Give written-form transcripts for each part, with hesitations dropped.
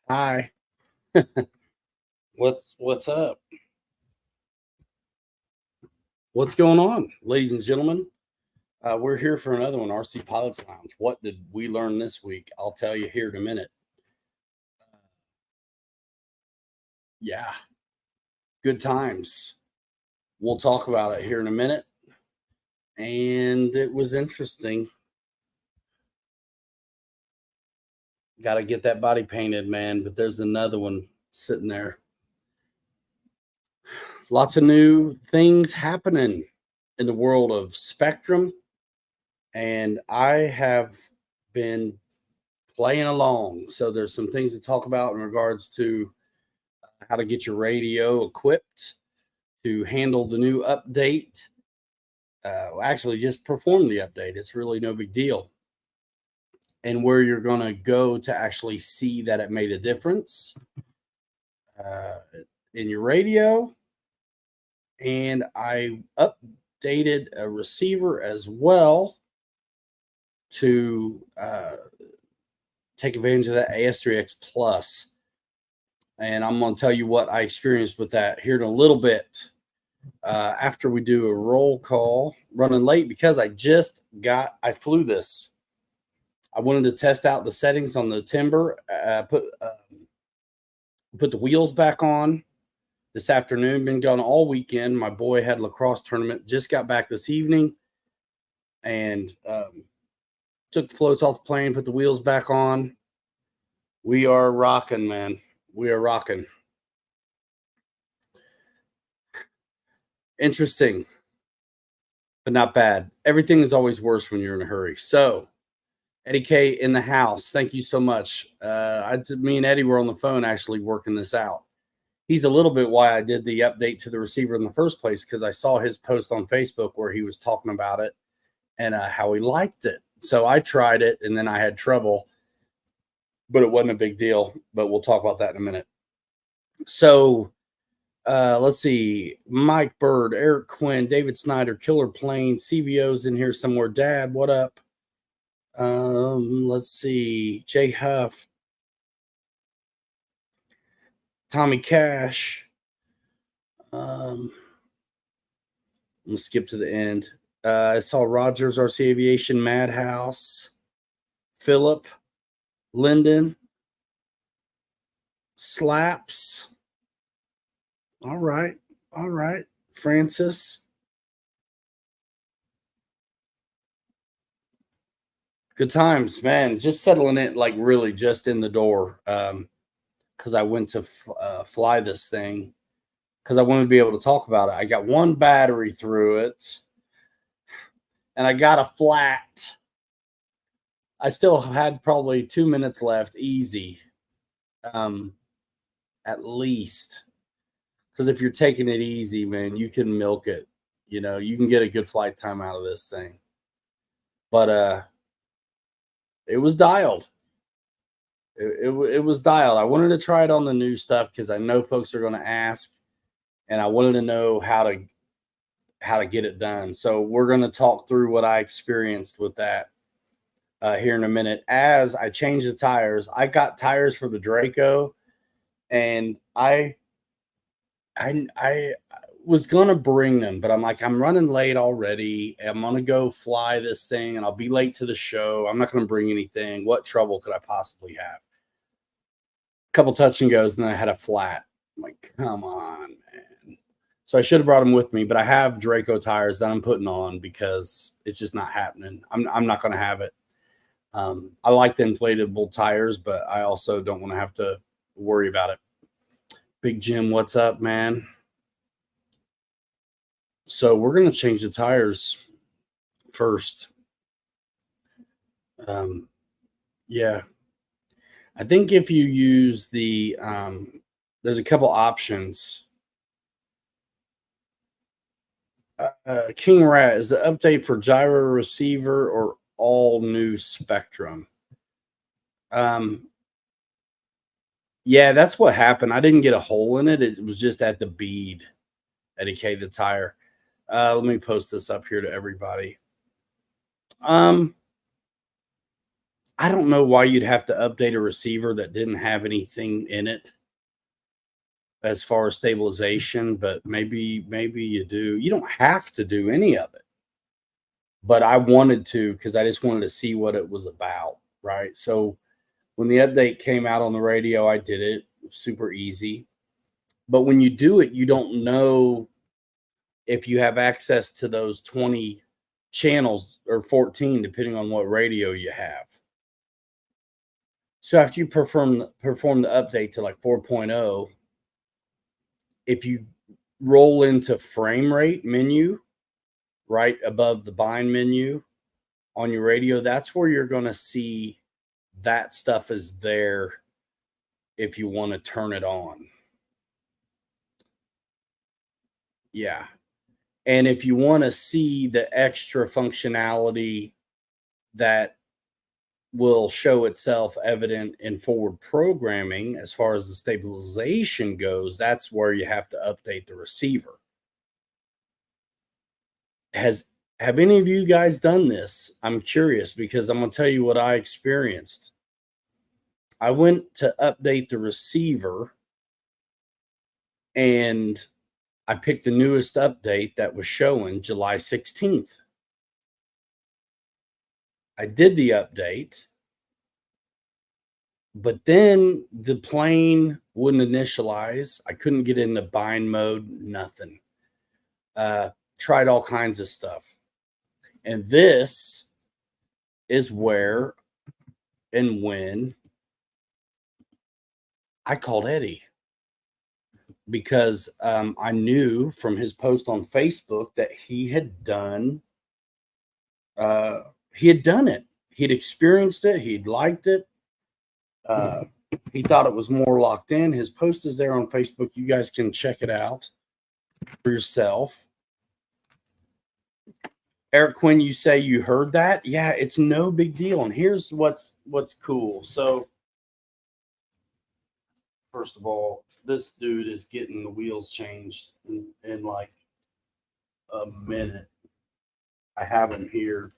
Hi. What's up? What's going on, ladies and gentlemen? We're here for another one, RC Pilots Lounge. What did we learn this week? I'll tell you here in a minute. Yeah, good times. We'll talk about it here in a minute. And it was interesting. Got to get that body painted, man. But there's another one sitting there. Lots of new things happening in the world of Spectrum. And I have been playing along. So there's some things to talk about in regards to how to get your radio equipped to handle the new update. Actually, just perform the update. It's really no big deal. And where you're going to go to actually see that it made a difference in your radio. And I updated a receiver as well to take advantage of that AS3X Plus. And I'm going to tell you what I experienced with that here in a little bit. After we do a roll call, running late because I flew this. I wanted to test out the settings on the Timber, put the wheels back on this afternoon, been gone all weekend. My boy had a lacrosse tournament, just got back this evening, and took the floats off the plane, put the wheels back on. We are rocking, man. We are rocking. Interesting, but not bad. Everything is always worse when you're in a hurry. So, Eddie K in the house. Thank you so much. Me and Eddie were on the phone actually working this out. He's a little bit why I did the update to the receiver in the first place, because I saw his post on Facebook where he was talking about it and how he liked it. So I tried it and then I had trouble, but it wasn't a big deal. But we'll talk about that in a minute. So let's see. Mike Bird, Eric Quinn, David Snyder, Killer Plane, CVO's in here somewhere. Dad, what up? Let's see. Jay Huff, Tommy Cash. I'm gonna skip to the end. I saw Rogers, RC Aviation, Madhouse, Philip, Linden, Slaps. All right. Francis. Good times, man. Just settling it, like really just in the door. Because I went to fly this thing because I wanted to be able to talk about it. I got one battery through it, and I got a flat. I still had probably 2 minutes left, easy, at least. Because if you're taking it easy, man, you can milk it. You know, you can get a good flight time out of this thing. But it was dialed. It was dialed. I wanted to try it on the new stuff because I know folks are going to ask, and I wanted to know how to get it done. So we're going to talk through what I experienced with that here in a minute. As I change the tires, I got tires for the Draco, and I was going to bring them, but I'm like, I'm running late already. I'm going to go fly this thing and I'll be late to the show. I'm not going to bring anything. What trouble could I possibly have? A couple touch and goes, and then I had a flat. I'm like, come on, man. So I should have brought them with me, but I have Draco tires that I'm putting on because it's just not happening. I'm not going to have it. I like the inflatable tires, but I also don't want to have to worry about it. Big Jim, what's up, man? So we're going to change the tires first. Yeah. I think if you use the, there's a couple options. King Rat, is the update for gyro receiver or all new Spectrum? Yeah, that's what happened. I didn't get a hole in it. It was just at the bead, Eddie K, the tire. Let me post this up here to everybody. I don't know why you'd have to update a receiver that didn't have anything in it as far as stabilization, but maybe you do. You don't have to do any of it. But I wanted to because I just wanted to see what it was about, right? So when the update came out on the radio, I did it. Super easy. But when you do it, you don't know if you have access to those 20 channels or 14, depending on what radio you have. So after you perform the update to like 4.0, if you roll into frame rate menu right above the bind menu on your radio, that's where you're going to see that stuff is there if you want to turn it on. Yeah. And if you want to see the extra functionality that will show itself evident in forward programming as far as the stabilization goes, that's where you have to update the receiver. Have any of you guys done this? I'm curious because I'm going to tell you what I experienced. I went to update the receiver and I picked the newest update that was showing July 16th. I did the update, but then the plane wouldn't initialize. I couldn't get into bind mode, nothing. Tried all kinds of stuff. And this is where and when I called Eddie, because I knew from his post on Facebook that he had done it. He'd experienced it. He'd liked it. He thought it was more locked in. His post is there on Facebook. You guys can check it out for yourself. Eric Quinn, you say you heard that? Yeah, it's no big deal. And here's what's cool. So first of all, this dude is getting the wheels changed in like a minute. I have him here.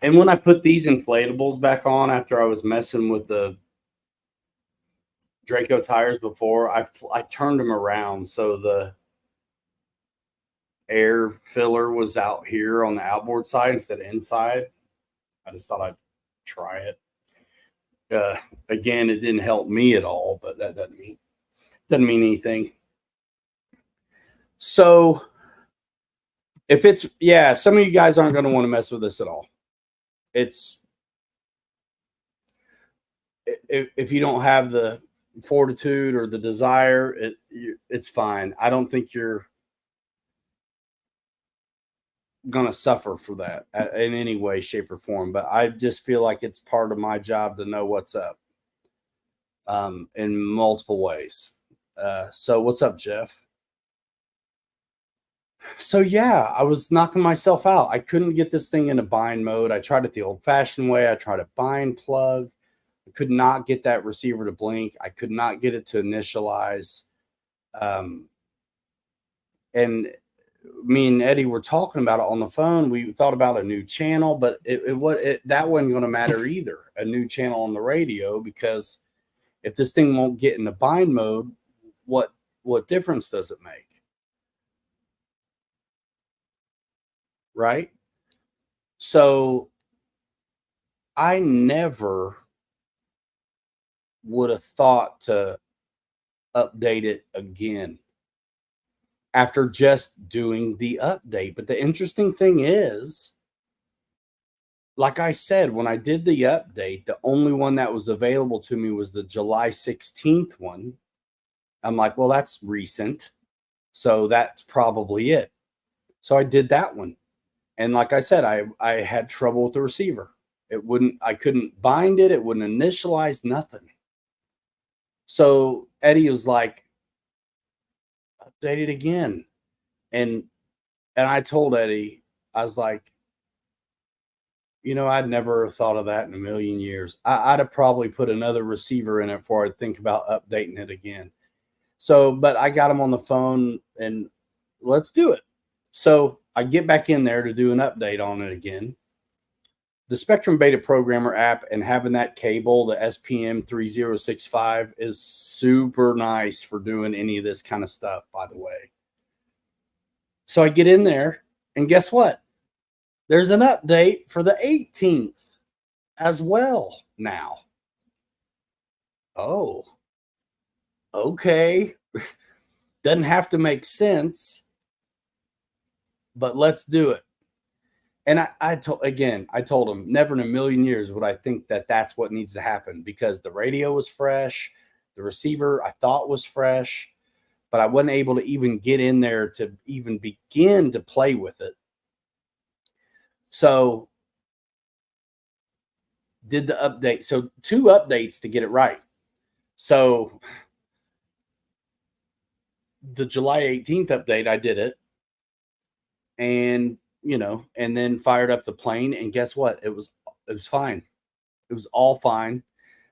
And when I put these inflatables back on after I was messing with the Draco tires before, I turned them around so the air filler was out here on the outboard side instead of inside. I just thought I'd try it. Again, it didn't help me at all, but that doesn't mean anything. So if it's, yeah, some of you guys aren't going to want to mess with this at all. It's, if you don't have the fortitude or the desire, it's fine. I don't think you're going to suffer for that in any way, shape, or form. But I just feel like it's part of my job to know what's up in multiple ways. So what's up, Jeff? So yeah, I was knocking myself out. I couldn't get this thing into bind mode. I tried it the old-fashioned way. I tried a bind plug. I could not get that receiver to blink. I could not get it to initialize. And me and Eddie were talking about it on the phone. We thought about a new channel, but that wasn't going to matter either. A new channel on the radio, because if this thing won't get into bind mode, what difference does it make? Right? So I never would have thought to update it again after just doing the update. But the interesting thing is, like I said, when I did the update, the only one that was available to me was the July 16th one. I'm like, well, that's recent, so that's probably it. So I did that one. And like I said, I had trouble with the receiver. I couldn't bind it. It wouldn't initialize, nothing. So Eddie was like, update it again. And I told Eddie, I was like, I'd never thought of that in a million years. I'd have probably put another receiver in it before I'd think about updating it again. So, but I got him on the phone and let's do it. So I get back in there to do an update on it again. The Spectrum Beta Programmer app and having that cable, the SPM 3065, is super nice for doing any of this kind of stuff, by the way. So I get in there, and guess what? There's an update for the 18th as well now. Oh, okay. Doesn't have to make sense, but let's do it. And I told him never in a million years would I think that that's what needs to happen, because the radio was fresh, the receiver I thought was fresh, but I wasn't able to even get in there to even begin to play with it. So did the update. So 2 updates to get it right. So the July 18th update, I did it. And, and then fired up the plane. And guess what? It was fine. It was all fine.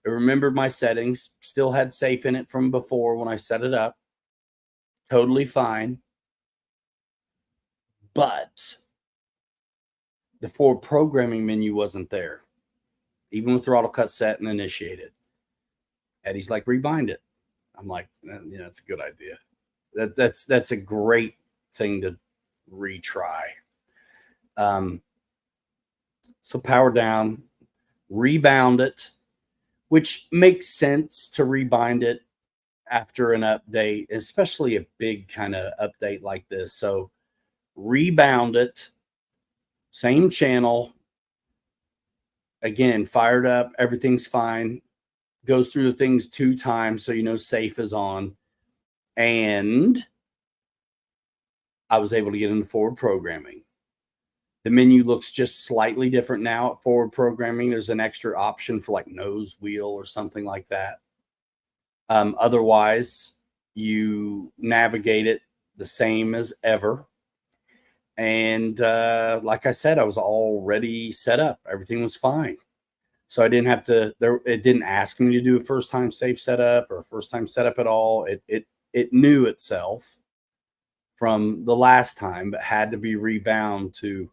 I remembered my settings, still had safe in it from before when I set it up. Totally fine. But the forward programming menu wasn't there, even with throttle cut set and initiated. Eddie's like, rebind it. I'm like, it's a good idea. That's a great thing to retry. So power down, rebound it, which makes sense to rebind it after an update, especially a big kind of update like this. So rebound it, same channel. Again, fired up, everything's fine. Goes through the things 2 times so safe is on. And I was able to get into forward programming. The menu looks just slightly different now at forward programming. There's an extra option for like nose wheel or something like that. Otherwise, you navigate it the same as ever. And like I said, I was already set up. Everything was fine. So I didn't have to, it didn't ask me to do a first time safe setup or first time setup at all. It knew itself from the last time, but had to be rebound to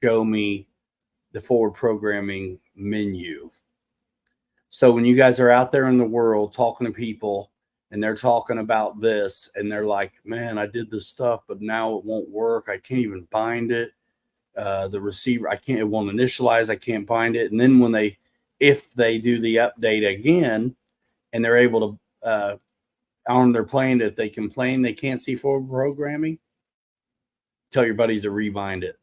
show me the forward programming menu. So when you guys are out there in the world talking to people and they're talking about this and they're like, man, I did this stuff, but now it won't work. I can't even bind it. The receiver, it won't initialize. I can't bind it. And then if they do the update again and they're able to, on their plane, if they complain they can't see forward programming, tell your buddies to rebind it.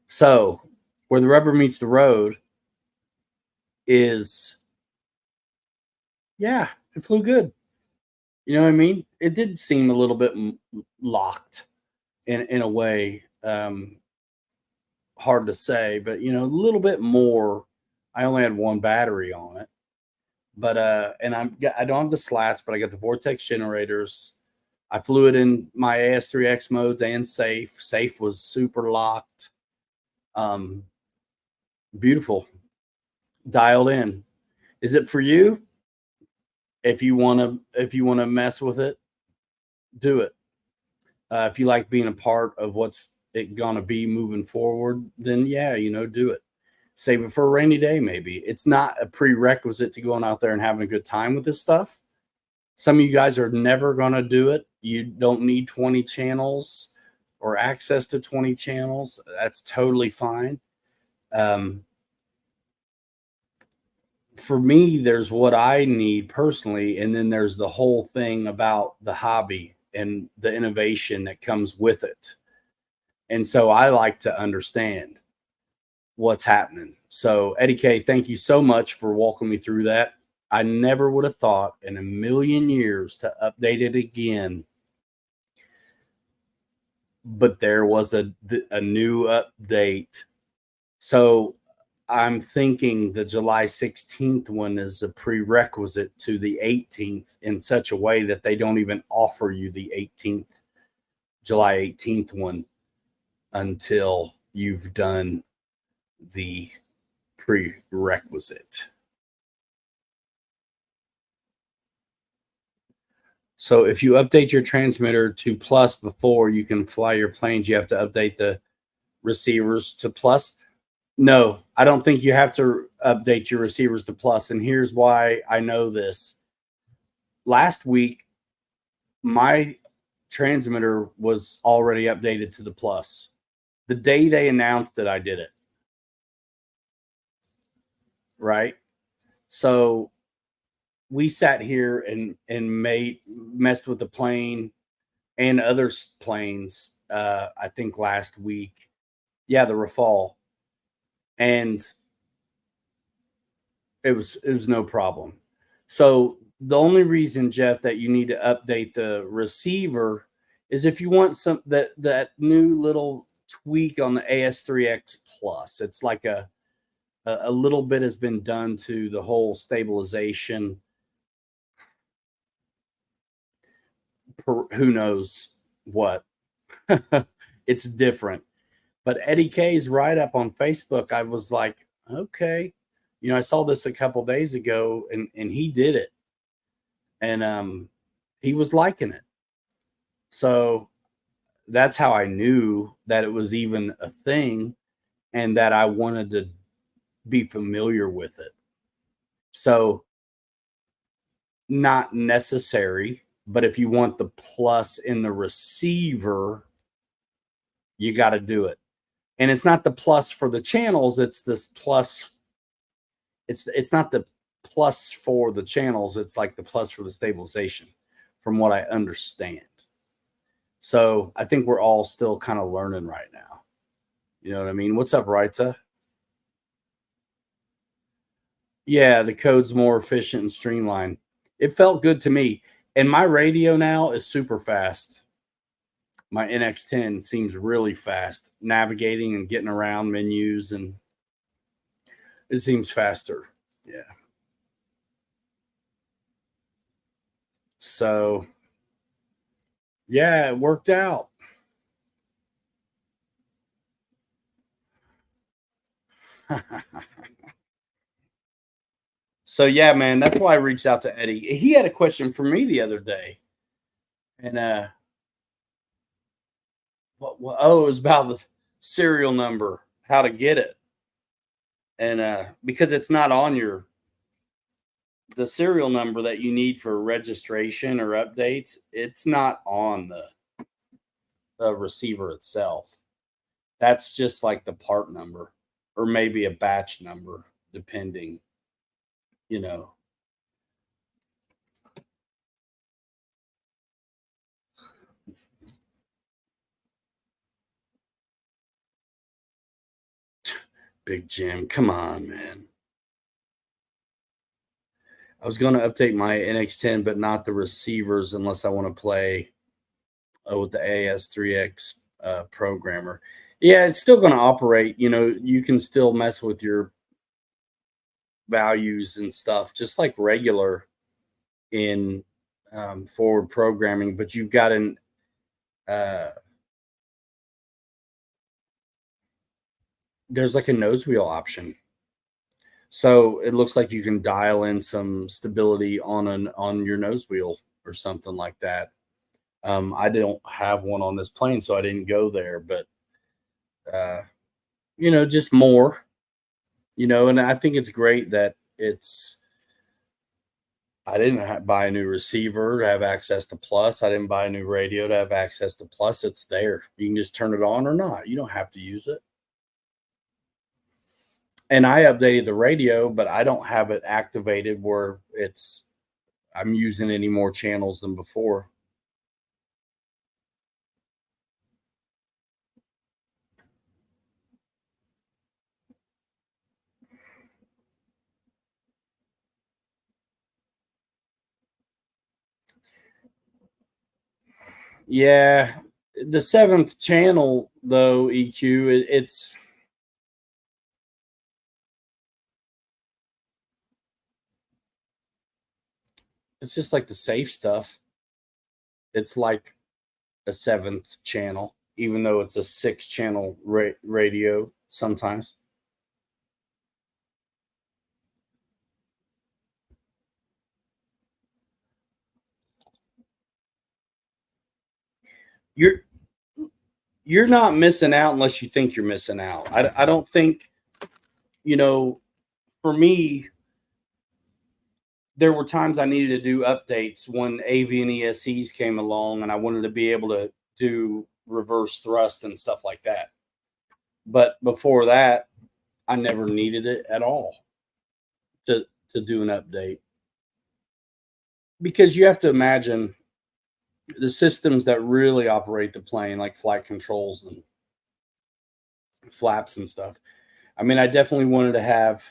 So where the rubber meets the road is, yeah, it flew good. You know what I mean? It did seem a little bit locked in a way. Hard to say, but a little bit more. I only had 1 battery on it, but and I don't have the slats, but I got the vortex generators. I flew it in my AS3X modes and safe. Safe was super locked. Beautiful. Dialed in. Is it for you? If you want to mess with it, do it. If you like being a part of what's it gonna be moving forward, then yeah, do it. Save it for a rainy day. Maybe it's not a prerequisite to going out there and having a good time with this stuff. Some of you guys are never gonna do it. You don't need 20 channels or access to 20 channels. That's totally fine. For me, there's what I need personally, and then there's the whole thing about the hobby and the innovation that comes with it. And so I like to understand what's happening. So Eddie K, thank you so much for walking me through that. I never would have thought in a million years to update it again. But there was a new update. So I'm thinking the July 16th one is a prerequisite to the 18th in such a way that they don't even offer you the July 18th one until you've done the prerequisite. So if you update your transmitter to plus before you can fly your planes, you have to update the receivers to plus. No, I don't think you have to update your receivers to plus. And here's why I know this. Last week, my transmitter was already updated to the plus. The day they announced that I did it. Right? So we sat here and messed with the plane and other planes. I think last week, yeah, the Rafale, and it was no problem. So the only reason, Jeff, that you need to update the receiver is if you want that new little tweak on the AS3X Plus. It's like a little bit has been done to the whole stabilization. Who knows what? It's different. But Eddie K's write up on Facebook, I was like, okay, I saw this a couple days ago, and he did it, and he was liking it. So that's how I knew that it was even a thing, and that I wanted to be familiar with it. So not necessary, but if you want the plus in the receiver, you got to do it. And it's not the plus for the channels, it's this plus. It's not the plus for the channels, it's like the plus for the stabilization, from what I understand. So I think we're all still kind of learning right now. You know what I mean? What's up, Raitza? Yeah, the code's more efficient and streamlined. It felt good to me. And my radio now is super fast. My NX10 seems really fast navigating and getting around menus, and it seems faster. Yeah. So, yeah, it worked out. So, yeah, man, that's why I reached out to Eddie. He had a question for me the other day. And oh, it was about the serial number, how to get it. And because it's not on the serial number that you need for registration or updates, it's not on the receiver itself. That's just like the part number, or maybe a batch number, depending, you know. Big Jim, come on, man. I was going to update my NX10, but not the receivers unless I want to play with the AS3X programmer. Yeah, it's still going to operate. You can still mess with your values and stuff, just like regular in forward programming, but you've got there's like a nose wheel option. So it looks like you can dial in some stability on your nose wheel or something like that. I don't have one on this plane, so I didn't go there, but just more, and I think it's great that I didn't buy a new receiver to have access to plus. I didn't buy a new radio to have access to plus. It's there. You can just turn it on or not. You don't have to use it. And I updated the radio, but I don't have it activated where I'm using any more channels than before. Yeah, the seventh channel though, EQ, it's just like the safe stuff. It's like a seventh channel, even though it's a 6-channel radio sometimes. you're you're not missing out unless you think you're missing out. I don't think, you know, for me, there were times I needed to do updates when AV and ESCs came along, and I wanted to be able to do reverse thrust and stuff like that. But before that, I never needed it at all to do an update, because you have to imagine the systems that really operate the plane, like flight controls and flaps and stuff. I mean, I definitely wanted to have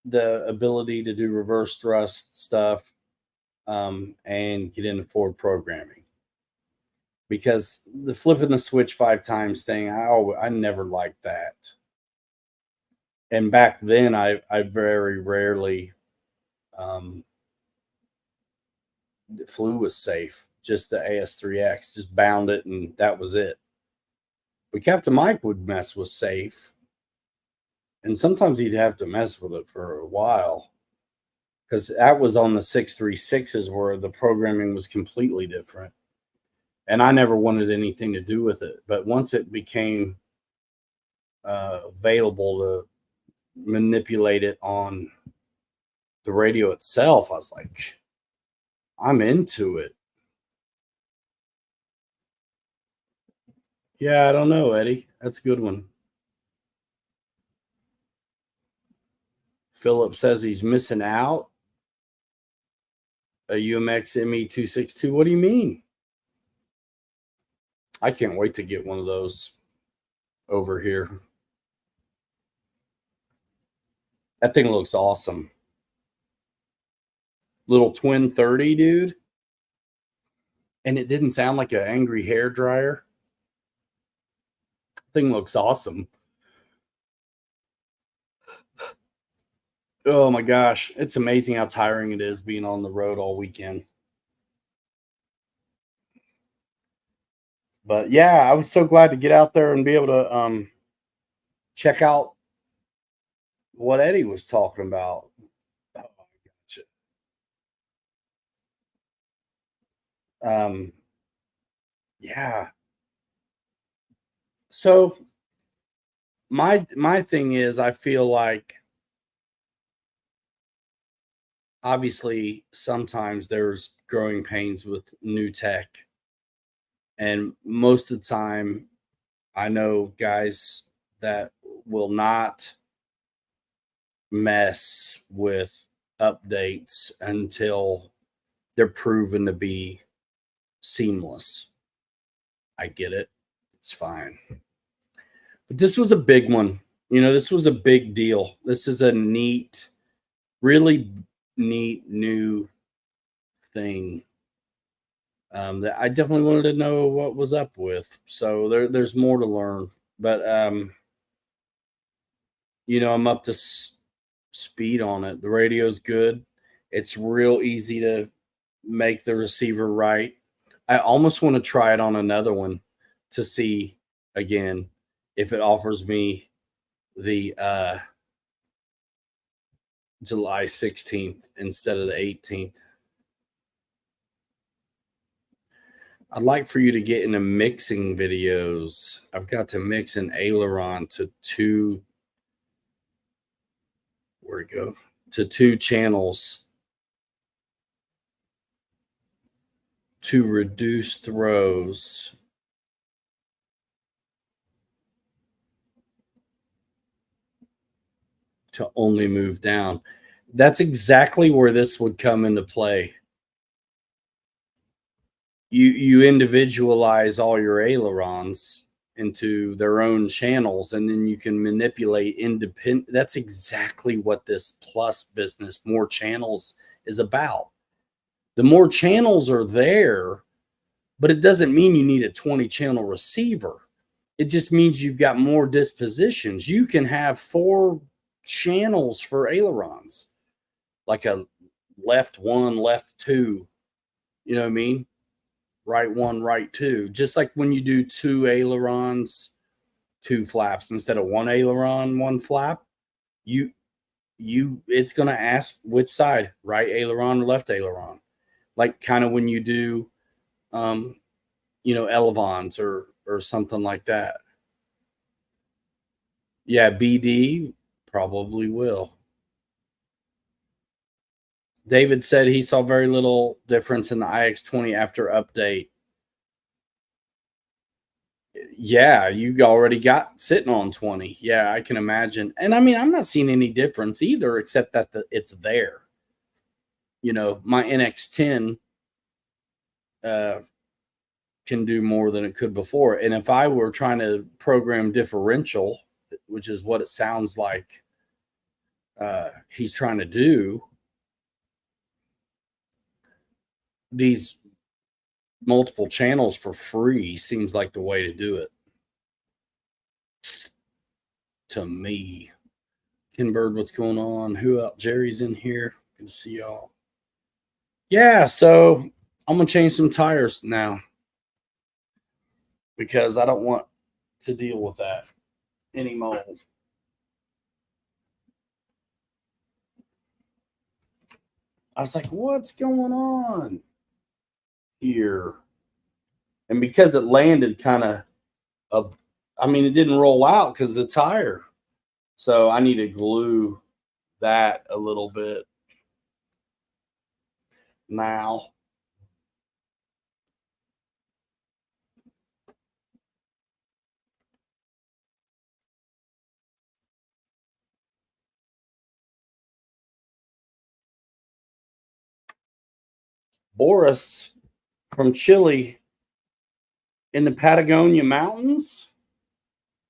the ability to do reverse thrust stuff, and get into forward programming, because the flipping the switch 5 times thing, I never liked that. And back then, I very rarely um, flew with safe. Just the AS3X, just bound it, and that was it. But Captain Mike would mess with safe, and sometimes he'd have to mess with it for a while, because that was on the 636s where the programming was completely different. And I never wanted anything to do with it. But once it became available to manipulate it on the radio itself, I was like, I'm into it. Yeah, I don't know, Eddie. That's a good one. Philip says he's missing out. A UMX ME262. What do you mean? I can't wait to get one of those over here. That thing looks awesome. Little twin 30, dude. And it didn't sound like an angry hair dryer. Thing looks awesome. Oh my gosh, it's amazing how tiring it is being on the road all weekend. But yeah, I was so glad to get out there and be able to check out what Eddie was talking about. Oh, gotcha. Yeah. So my thing is, I feel like obviously sometimes there's growing pains with new tech, and most of the time I know guys that will not mess with updates until they're proven to be seamless. I get it. It's fine. But this was a big one. This was a big deal. This is a neat, really neat new thing, that I definitely wanted to know what was up with. So there's more to learn. But I'm up to speed on it. The radio's good. It's real easy to make the receiver right. I almost want to try it on another one to see again if it offers me the July 16th instead of the 18th. I'd like for you to get into mixing videos. I've got to mix an aileron to two. Where'd it go? To two channels to reduce throws. To only move down. That's exactly where this would come into play. You individualize all your ailerons into their own channels, and then you can manipulate independent. That's exactly what this plus business, more channels, is about. The more channels are there, but it doesn't mean you need a 20 channel receiver. It just means you've got more dispositions. You can have 4 channels for ailerons, like a left 1, left 2. You know what I mean? Right 1, right 2. Just like when you do 2 ailerons, 2 flaps instead of 1 aileron, 1 flap, you it's going to ask which side, right aileron or left aileron. Like kind of when you do Elevons or something like that. Yeah, BD probably will. David said he saw very little difference in the iX20 after update. Yeah, you already got sitting on 20. Yeah, I can imagine. And I mean, I'm not seeing any difference either, except that it's there. My NX10 can do more than it could before. And if I were trying to program differential, which is what it sounds like he's trying to do, these multiple channels for free seems like the way to do it to me. Ken Bird, what's going on? Who else? Jerry's in here. Good to see y'all. Yeah, so I'm gonna change some tires now because I don't want to deal with that anymore. I was like, what's going on here? And because it landed kind of, I mean, it didn't roll out because the tire. So I need to glue that a little bit now. Boris from Chile in the Patagonia Mountains.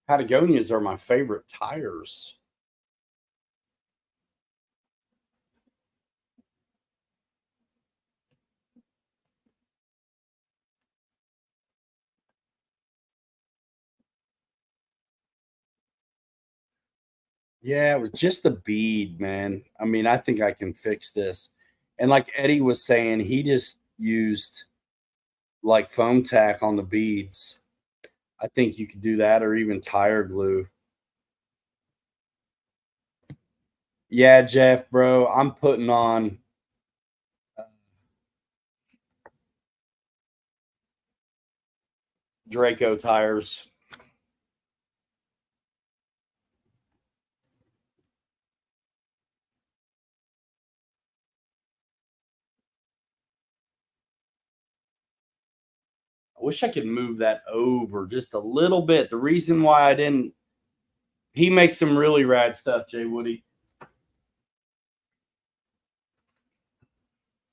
Patagonias are my favorite tires. Yeah, it was just the bead, man. I mean, I think I can fix this. And like Eddie was saying, he just used like foam tack on the beads. I think you could do that or even tire glue. Yeah, Jeff, bro, I'm putting on Draco tires. I wish I could move that over just a little bit. The reason why I didn't, he makes some really rad stuff, Jay Woody.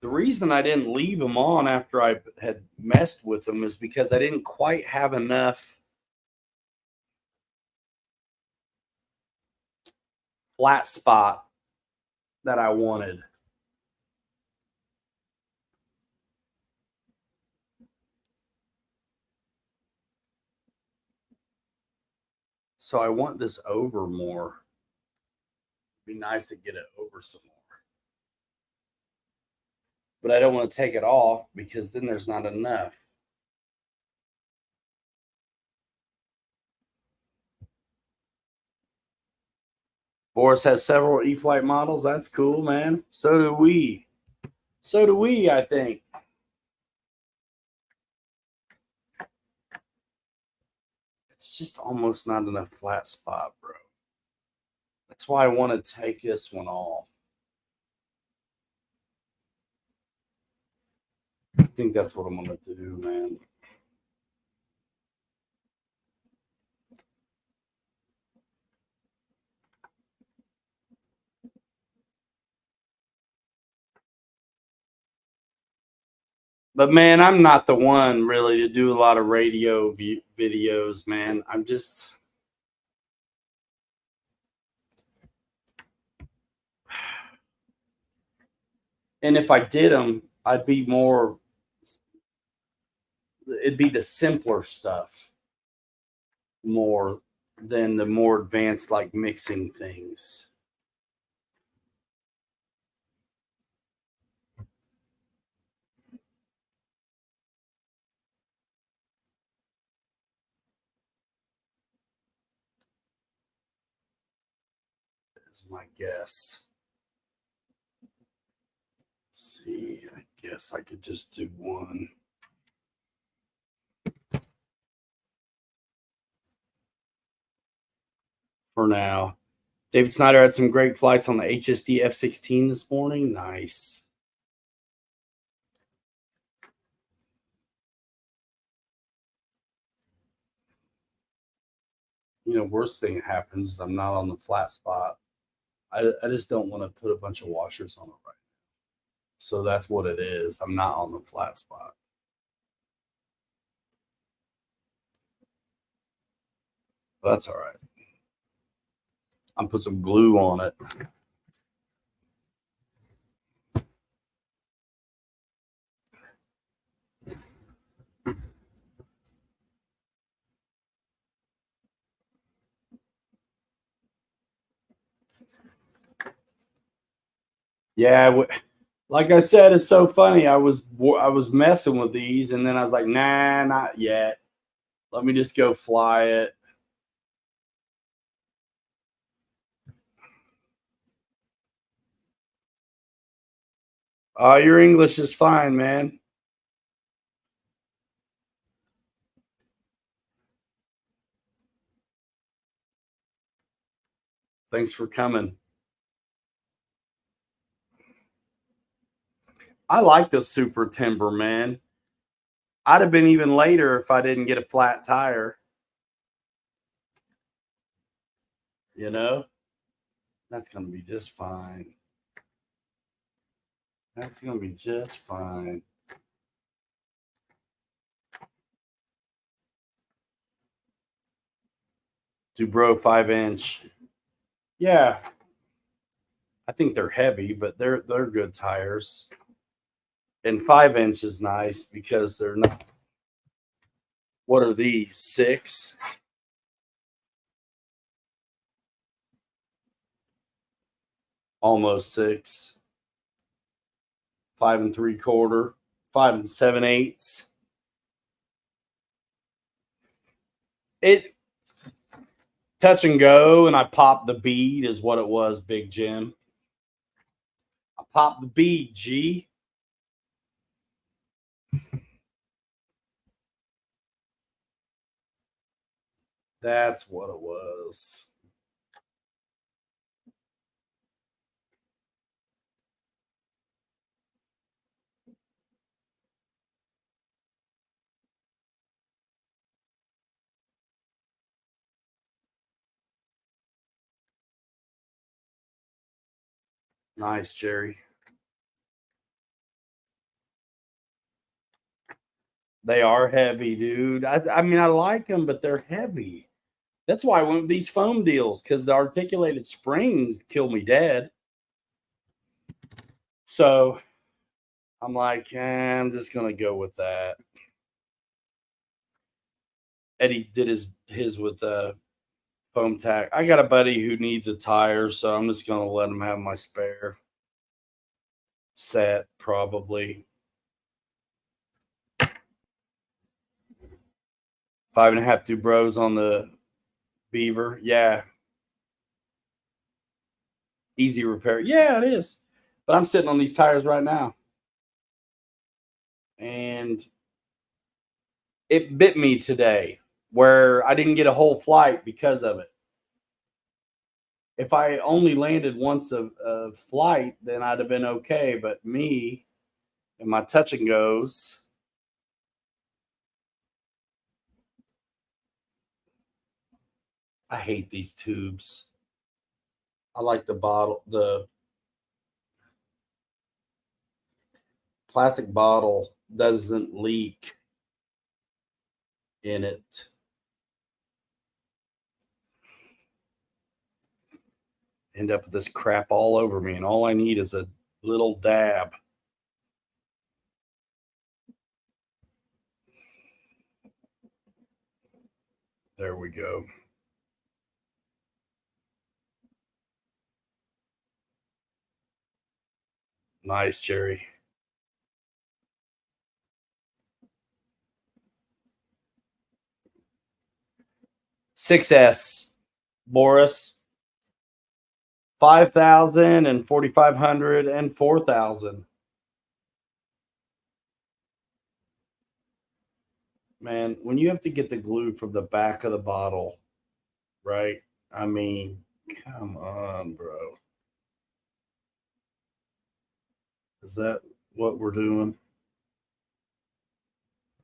The reason I didn't leave them on after I had messed with them is because I didn't quite have enough flat spot that I wanted. So I want this over more. It'd be nice to get it over some more. But I don't want to take it off because then there's not enough. Boris has several E-flite models. That's cool, man. So do we. So do we, I think. It's just almost not enough flat spot, bro. That's why I want to take this one off. I think that's what I'm going to do, man. But man, I'm not the one really to do a lot of radio videos, man. I'm just. And if I did them, I'd be more. It'd be the simpler stuff more than the more advanced, like mixing things. Is my guess. Let's see, I guess I could just do one. for now. David Snyder had some great flights on the HSD F-16 this morning. Nice. Worst thing that happens is I'm not on the flat spot. I just don't want to put a bunch of washers on it right now. So that's what it is. I'm not on the flat spot. But that's all right. I'll put some glue on it. Yeah, like I said, it's so funny. I was messing with these, and then I was like, nah, not yet. Let me just go fly it. Your English is fine, man. Thanks for coming. I like the Super Timber, man. I'd have been even later if I didn't get a flat tire. That's going to be just fine. That's going to be just fine. Dubro 5-inch. Yeah. I think they're heavy, but they're good tires. And 5-inch is nice because they're not. What are these? 6? Almost 6. 5 3/4. 5 7/8. It touch and go, and I popped the bead is what it was, Big Jim. I popped the bead, G. That's what it was. Nice, Jerry. They are heavy, dude. I mean, I like them, but they're heavy. That's why I went with these foam deals, because the articulated springs kill me dead. So I'm like, I'm just gonna go with that. Eddie did his with foam tack. I got a buddy who needs a tire, so I'm just gonna let him have my spare set, probably 5.5 Dubros on the Beaver. Yeah, easy repair. Yeah, it is. But I'm sitting on these tires right now, and it bit me today where I didn't get a whole flight because of it. If I only landed once a flight, then I'd have been okay. But me and my touch and goes, I hate these tubes. I like the plastic bottle doesn't leak in it. End up with this crap all over me, and all I need is a little dab. There we go. Nice, Jerry. $6S, Boris. 5,000 and 4,500 and 4,000. Man, when you have to get the glue from the back of the bottle, right? I mean, come on, bro. Is that what we're doing?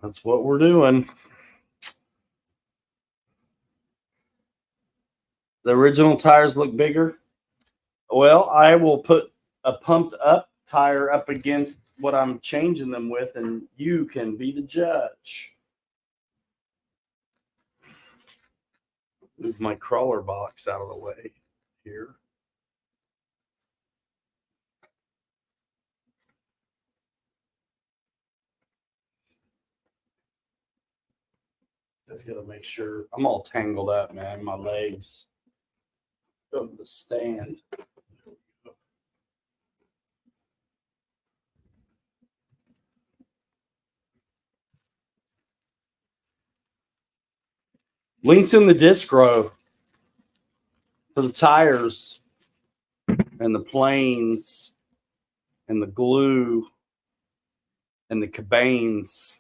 That's what we're doing. The original tires look bigger. Well, I will put a pumped up tire up against what I'm changing them with, and you can be the judge. Move my crawler box out of the way here. Just gotta make sure I'm all tangled up, man. My legs go to the stand. Links in the Discro for the tires and the planes and the glue and the cabanes.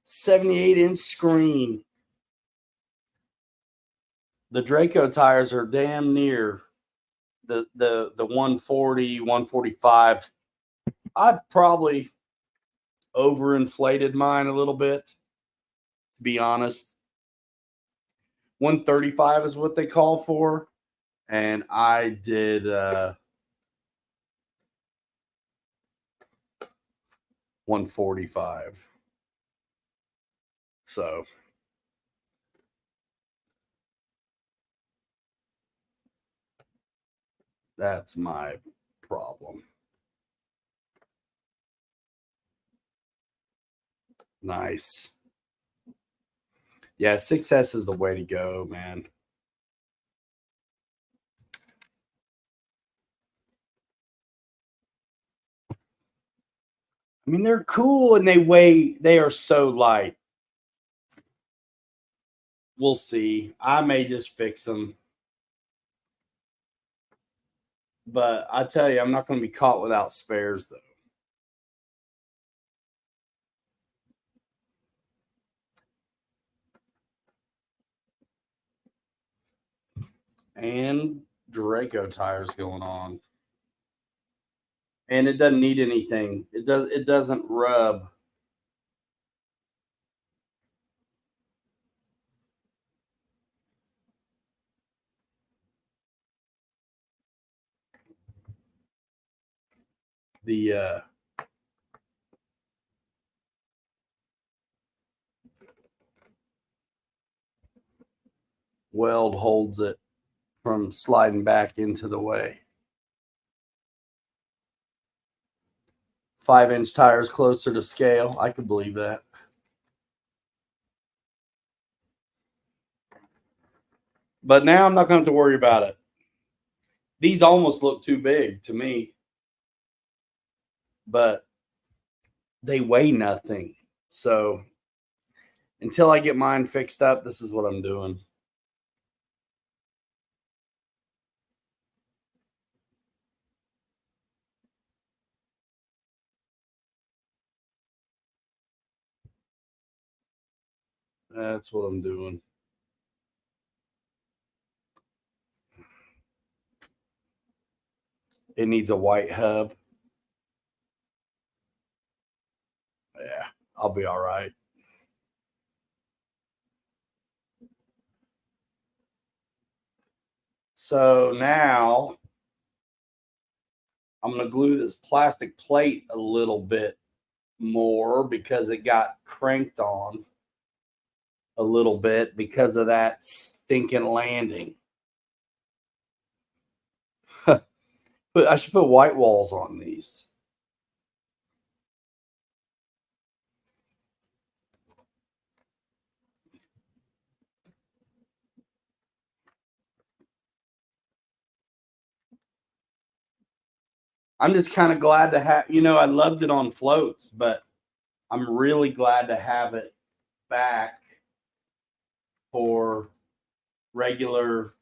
78-inch screen. The Draco tires are damn near the 140, 145. I probably overinflated mine a little bit, to be honest. 135 is what they call for, and I did 145. So that's my problem. Nice. Yeah, 6S is the way to go, man. I mean, they're cool and they are so light. We'll see. I may just fix them. But I tell you, I'm not going to be caught without spares, though. And Draco tires going on. And it doesn't need anything. It doesn't rub. The weld holds it from sliding back into the way. 5-inch tires closer to scale. I could believe that. But now I'm not going to have to worry about it. These almost look too big to me, but they weigh nothing. So until I get mine fixed up, this is what I'm doing. That's what I'm doing. It needs a white hub. Yeah, I'll be all right. So now I'm going to glue this plastic plate a little bit more because it got cranked on a little bit because of that stinking landing. But I should put white walls on these. I'm just kind of glad to have, I loved it on floats, but I'm really glad to have it back for regular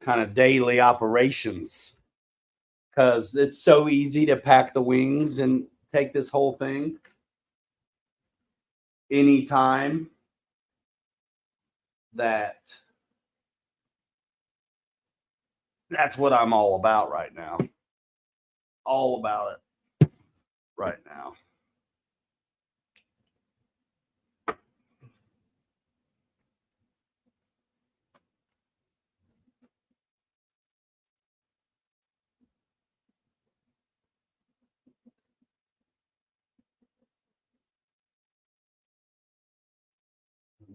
kind of daily operations because it's so easy to pack the wings and take this whole thing. anytime that's what I'm all about right now. All about it right now.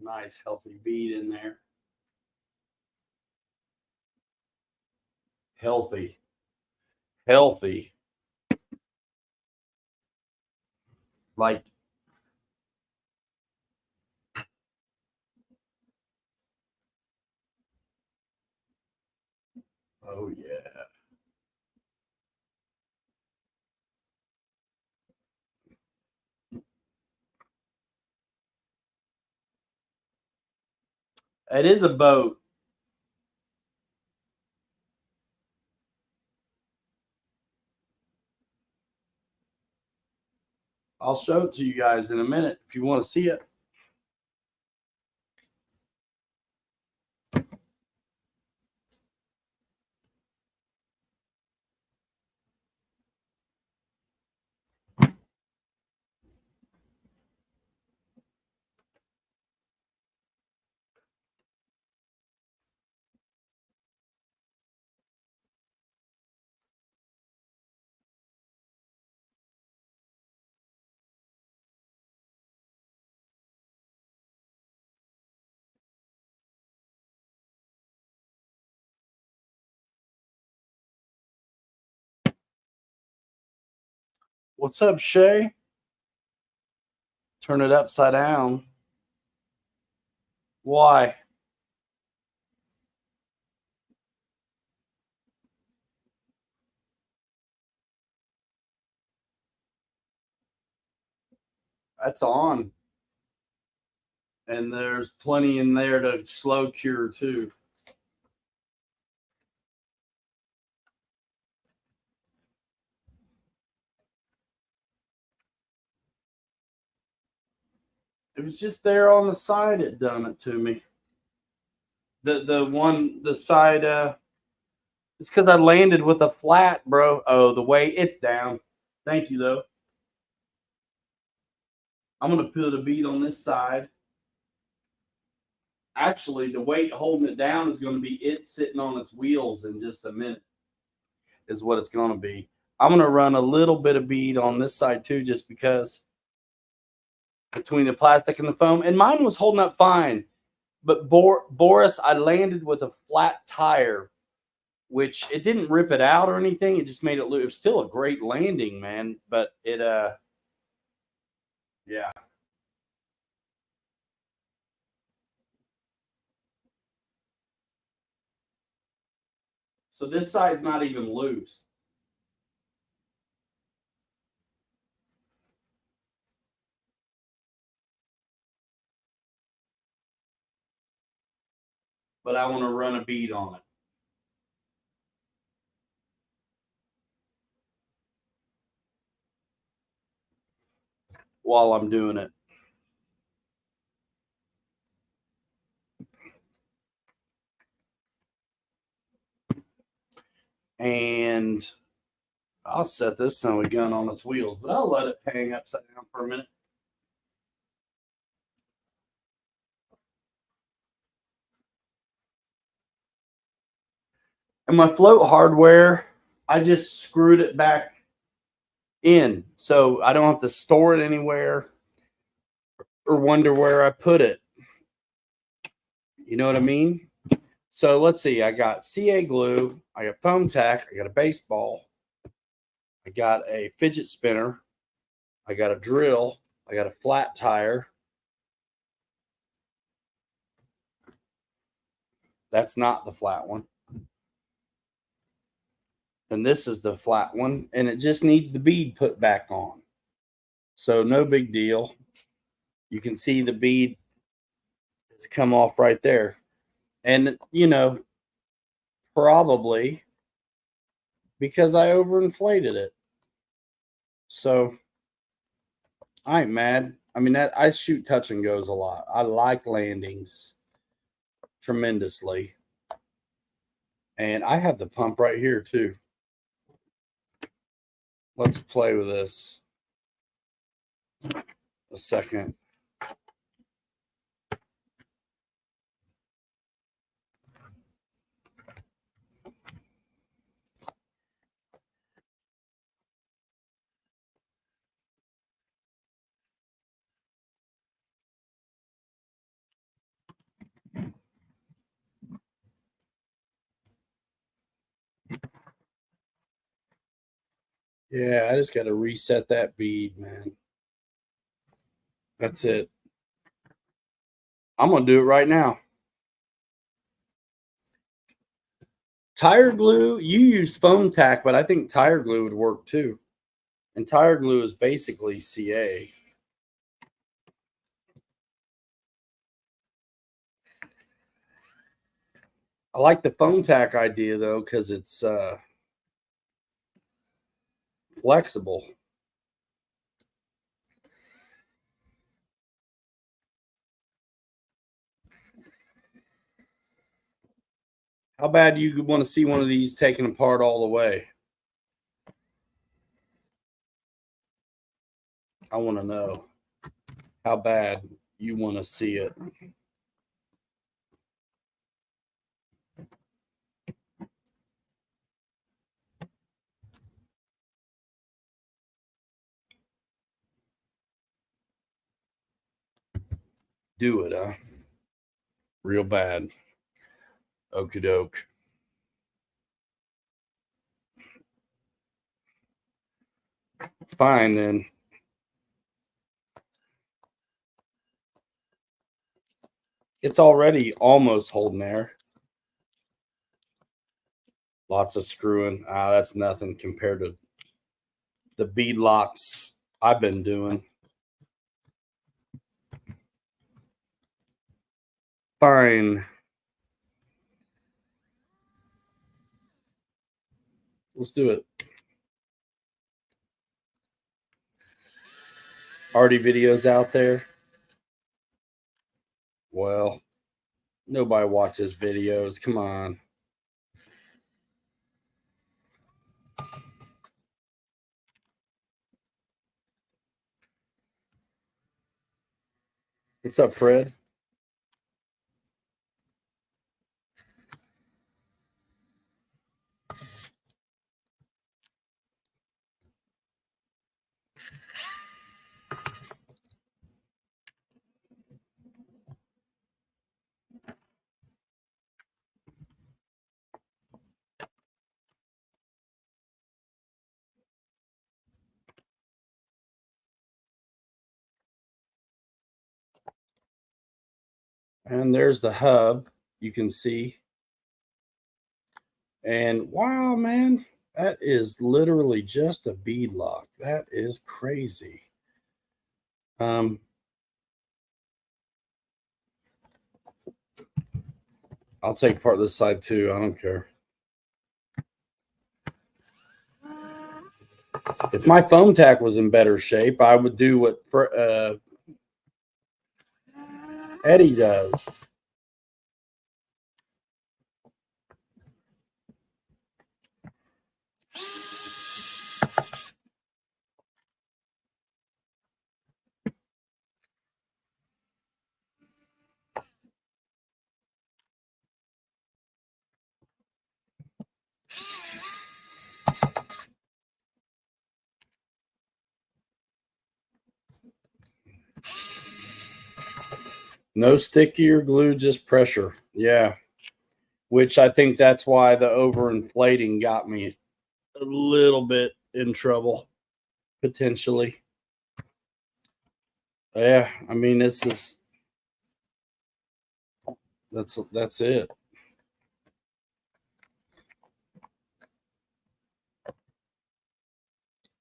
Nice healthy bead in there. Healthy. Like, oh yeah. It is a boat. I'll show it to you guys in a minute if you want to see it. What's up, Shay? Turn it upside down. Why? That's on. And there's plenty in there to slow cure too. It was just there on the side. It done it to me. The side. It's because I landed with a flat, bro. Oh, the weight. It's down. Thank you though. I'm gonna put a bead on this side. Actually, the weight holding it down is going to be it sitting on its wheels in just a minute. Is what it's going to be. I'm going to run a little bit of bead on this side too, just because between the plastic and the foam. And mine was holding up fine. But Boris, I landed with a flat tire, which it didn't rip it out or anything. It just made it look. It was still a great landing, man. But it, yeah. So this side's not even loose. But I want to run a bead on it. While I'm doing it. And I'll set this son of a gun on its wheels, but I'll let it hang upside down for a minute. And my float hardware, I just screwed it back in, so I don't have to store it anywhere or wonder where I put it. You know what I mean? So let's see. I got CA glue. I got foam tack. I got a baseball. I got a fidget spinner. I got a drill. I got a flat tire. That's not the flat one. And this is the flat one. And it just needs the bead put back on. So no big deal. You can see the bead has come off right there. And, you know, probably because I overinflated it. So I ain't mad. I mean, that I shoot touch and goes a lot. I like landings tremendously. And I have the pump right here too. Let's play with this a second. Yeah, I just got to reset that bead, man. That's it. I'm going to do it right now. Tire glue, you used foam tack, but I think tire glue would work too. And tire glue is basically CA. I like the foam tack idea though, because it's flexible. How bad do you want to see one of these taken apart all the way? I want to know how bad you want to see it. Do it, huh? Real bad. Okie doke. Fine then. It's already almost holding there. Lots of screwing. That's nothing compared to the bead locks I've been doing. Fine. Let's do it. Already videos out there. Well, nobody watches videos. Come on. What's up, Fred? And there's the hub, you can see. And wow, man, that is literally just a bead lock. That is crazy. I'll take part of this side too. I don't care. If my foam tack was in better shape, I would do what Eddie does. No sticky or glue, just pressure. Yeah. Which I think that's why the overinflating got me a little bit in trouble, potentially. Yeah, I mean, that's it.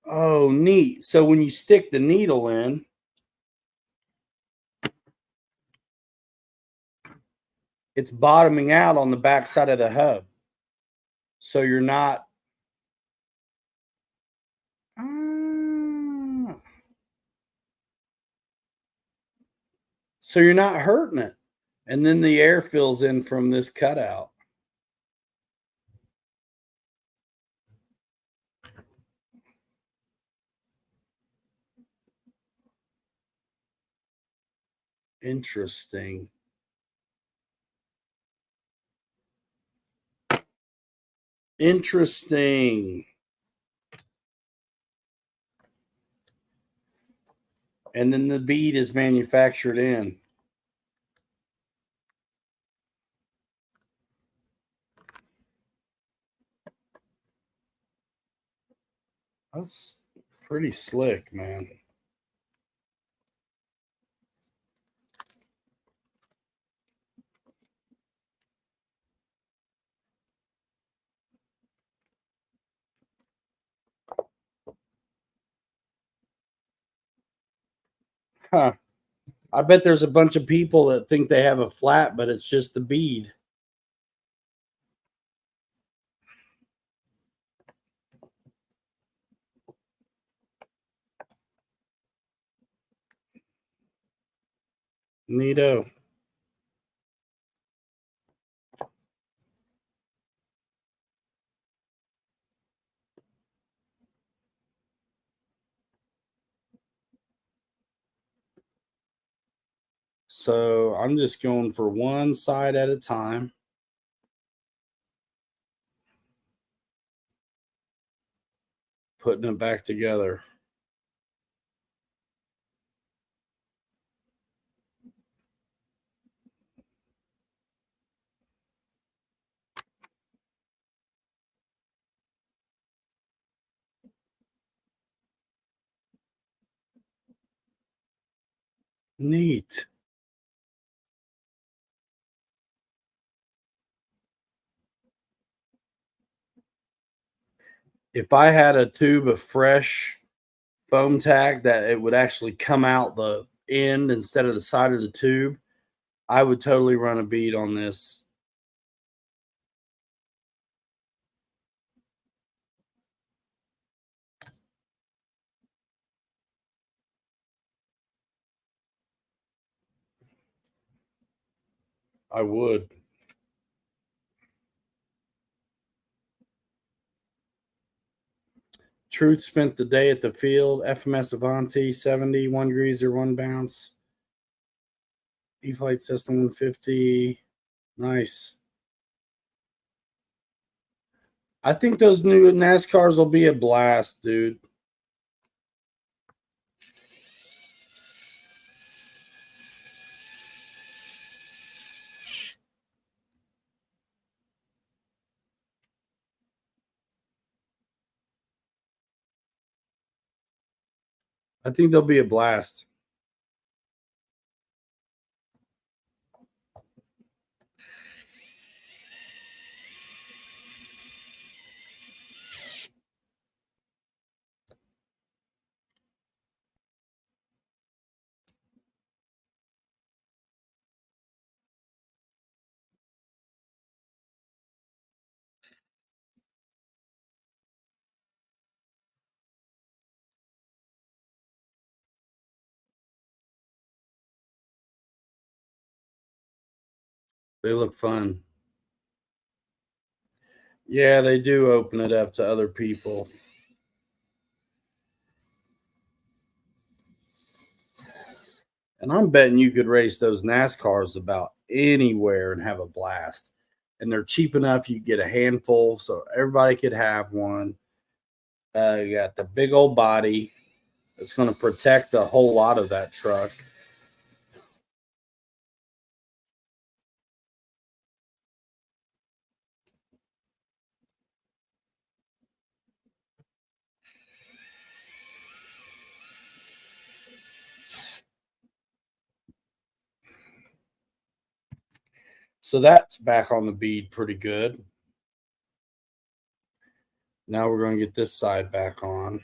Oh, neat. So when you stick the needle in, it's bottoming out on the back side of the hub. So you're not. Ah, So you're not hurting it. And then the air fills in from this cutout. Interesting. Interesting. And then the bead is manufactured in. That's pretty slick, man. Huh. I bet there's a bunch of people that think they have a flat, but it's just the bead. Neato. So I'm just going for one side at a time. Putting it back together. Neat. If I had a tube of fresh foam tack that it would actually come out the end instead of the side of the tube, I would totally run a bead on this. I would. Truth spent the day at the field. FMS Avanti 70, 1 greaser, 1 bounce. E-Flight System 150. Nice. I think those new NASCARs will be a blast, dude. I think they'll be a blast. They look fun. Yeah, they do open it up to other people. And I'm betting you could race those NASCARs about anywhere and have a blast. And they're cheap enough you get a handful, so everybody could have one. You got the big old body. It's going to protect a whole lot of that truck. So that's back on the bead pretty good. Now we're going to get this side back on.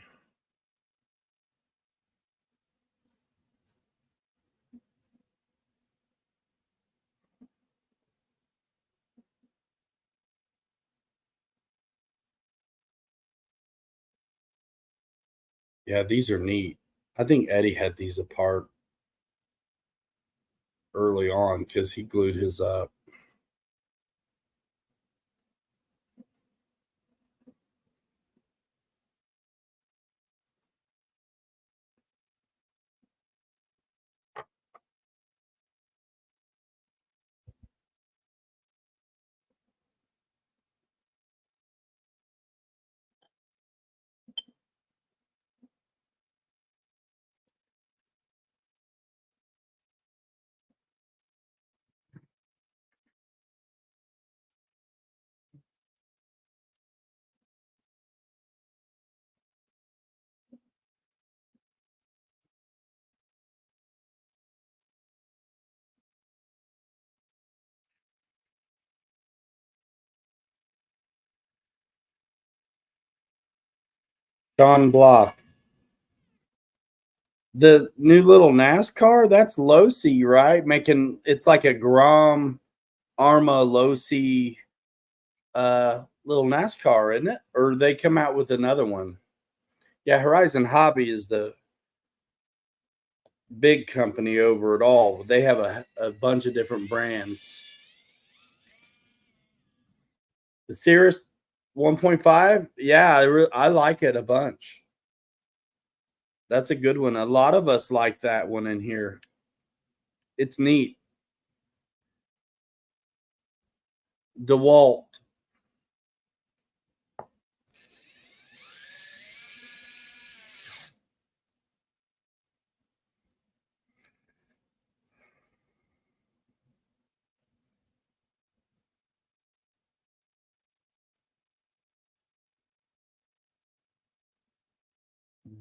Yeah, these are neat. I think Eddie had these apart. early on because he glued his up. Sean Block. The new little NASCAR, that's Losi, right? Making it's like a Grom Arma Losi little NASCAR, isn't it? Or they come out with another one. Yeah, Horizon Hobby is the big company over it all. They have a bunch of different brands. The Cirrus 1.5, yeah, I like it a bunch. That's a good one. A lot of us like that one in here. It's neat. DeWalt.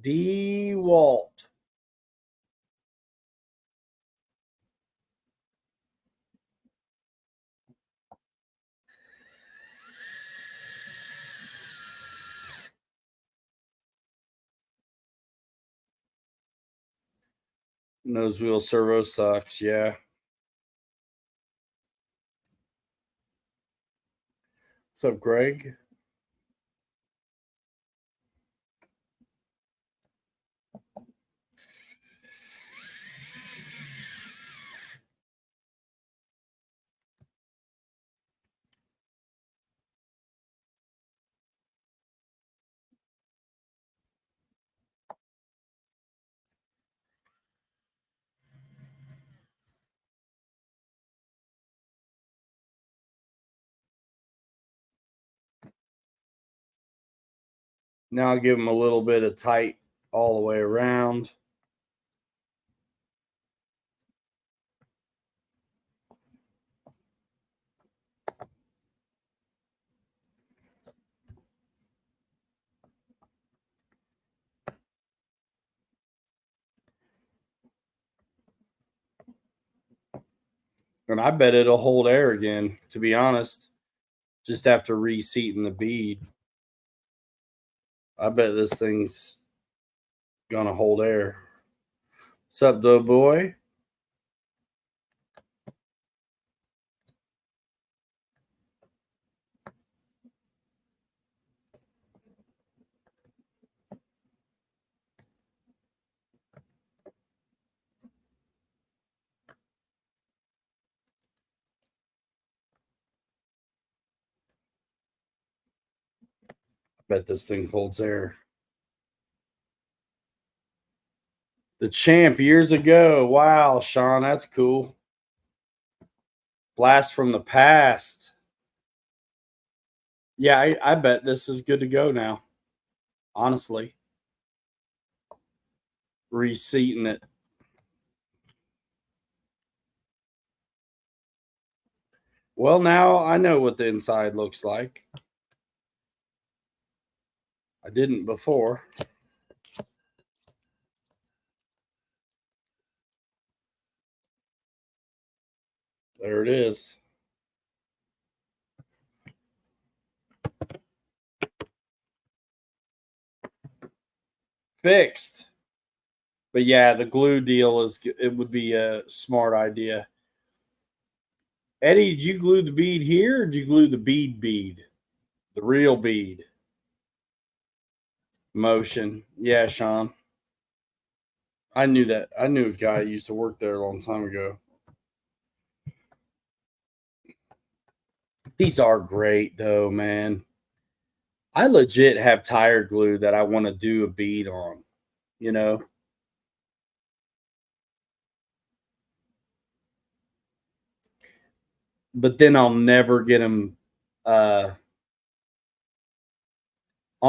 DeWalt. Nose wheel servo sucks, yeah. What's up, Greg? Now I'll give them a little bit of tight all the way around. And I bet it'll hold air again, to be honest. Just after reseating the bead. I bet this thing's gonna hold air. What's up, Doughboy? I bet this thing holds air. The Champ years ago. Wow, Sean, that's cool. Blast from the past. Yeah, I bet this is good to go now. Honestly. Reseating it. Well, now I know what the inside looks like. I didn't before. There it is. Fixed. But yeah, the glue deal it would be a smart idea. Eddie, did you glue the bead here or did you glue the bead? The real bead. Motion. Yeah, Sean. I knew that. I knew a guy who used to work there a long time ago. These are great though, man. I legit have tire glue that I want to do a bead on, you know. But then I'll never get them on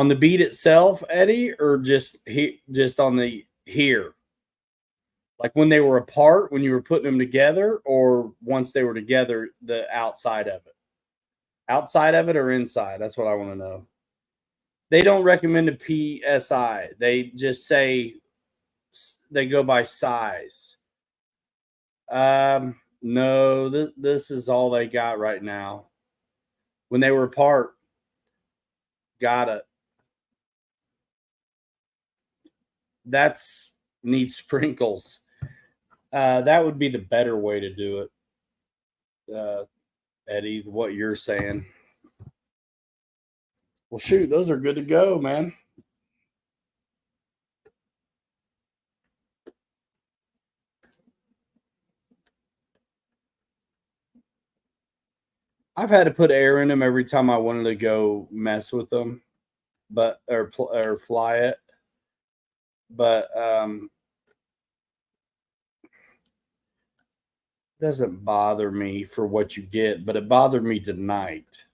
the bead itself, Eddie, or just on the here. Like when they were apart, when you were putting them together, or once they were together, the outside of it. Outside of it or inside? That's what I want to know. They don't recommend a PSI. They just say they go by size. No, this is all they got right now. When they were apart, got it. That's needs sprinkles. That would be the better way to do it, Eddie. What you're saying. Well, shoot, those are good to go, man. I've had to put air in them every time I wanted to go mess with them, but or fly it. But doesn't bother me for what you get, but it bothered me tonight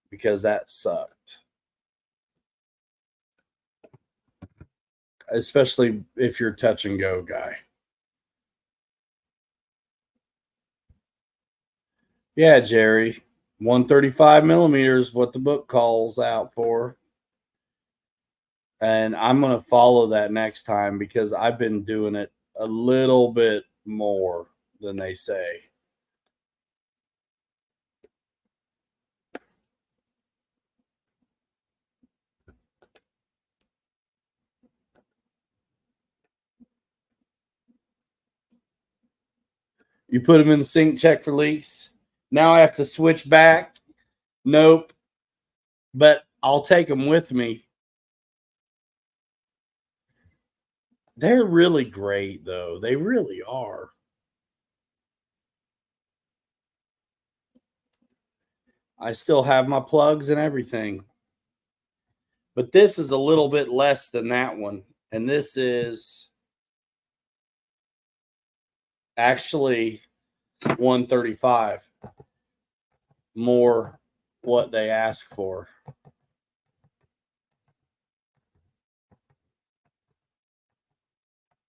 because that sucked. Especially if you're touch and go guy. Yeah, Jerry. 135 millimeters, what the book calls out for. And I'm going to follow that next time because I've been doing it a little bit more than they say. You put them in the sink, check for leaks. Now I have to switch back. Nope. But I'll take them with me. They're really great, though. They really are. I still have my plugs and everything. But this is a little bit less than that one. And this is actually 135 more what they ask for.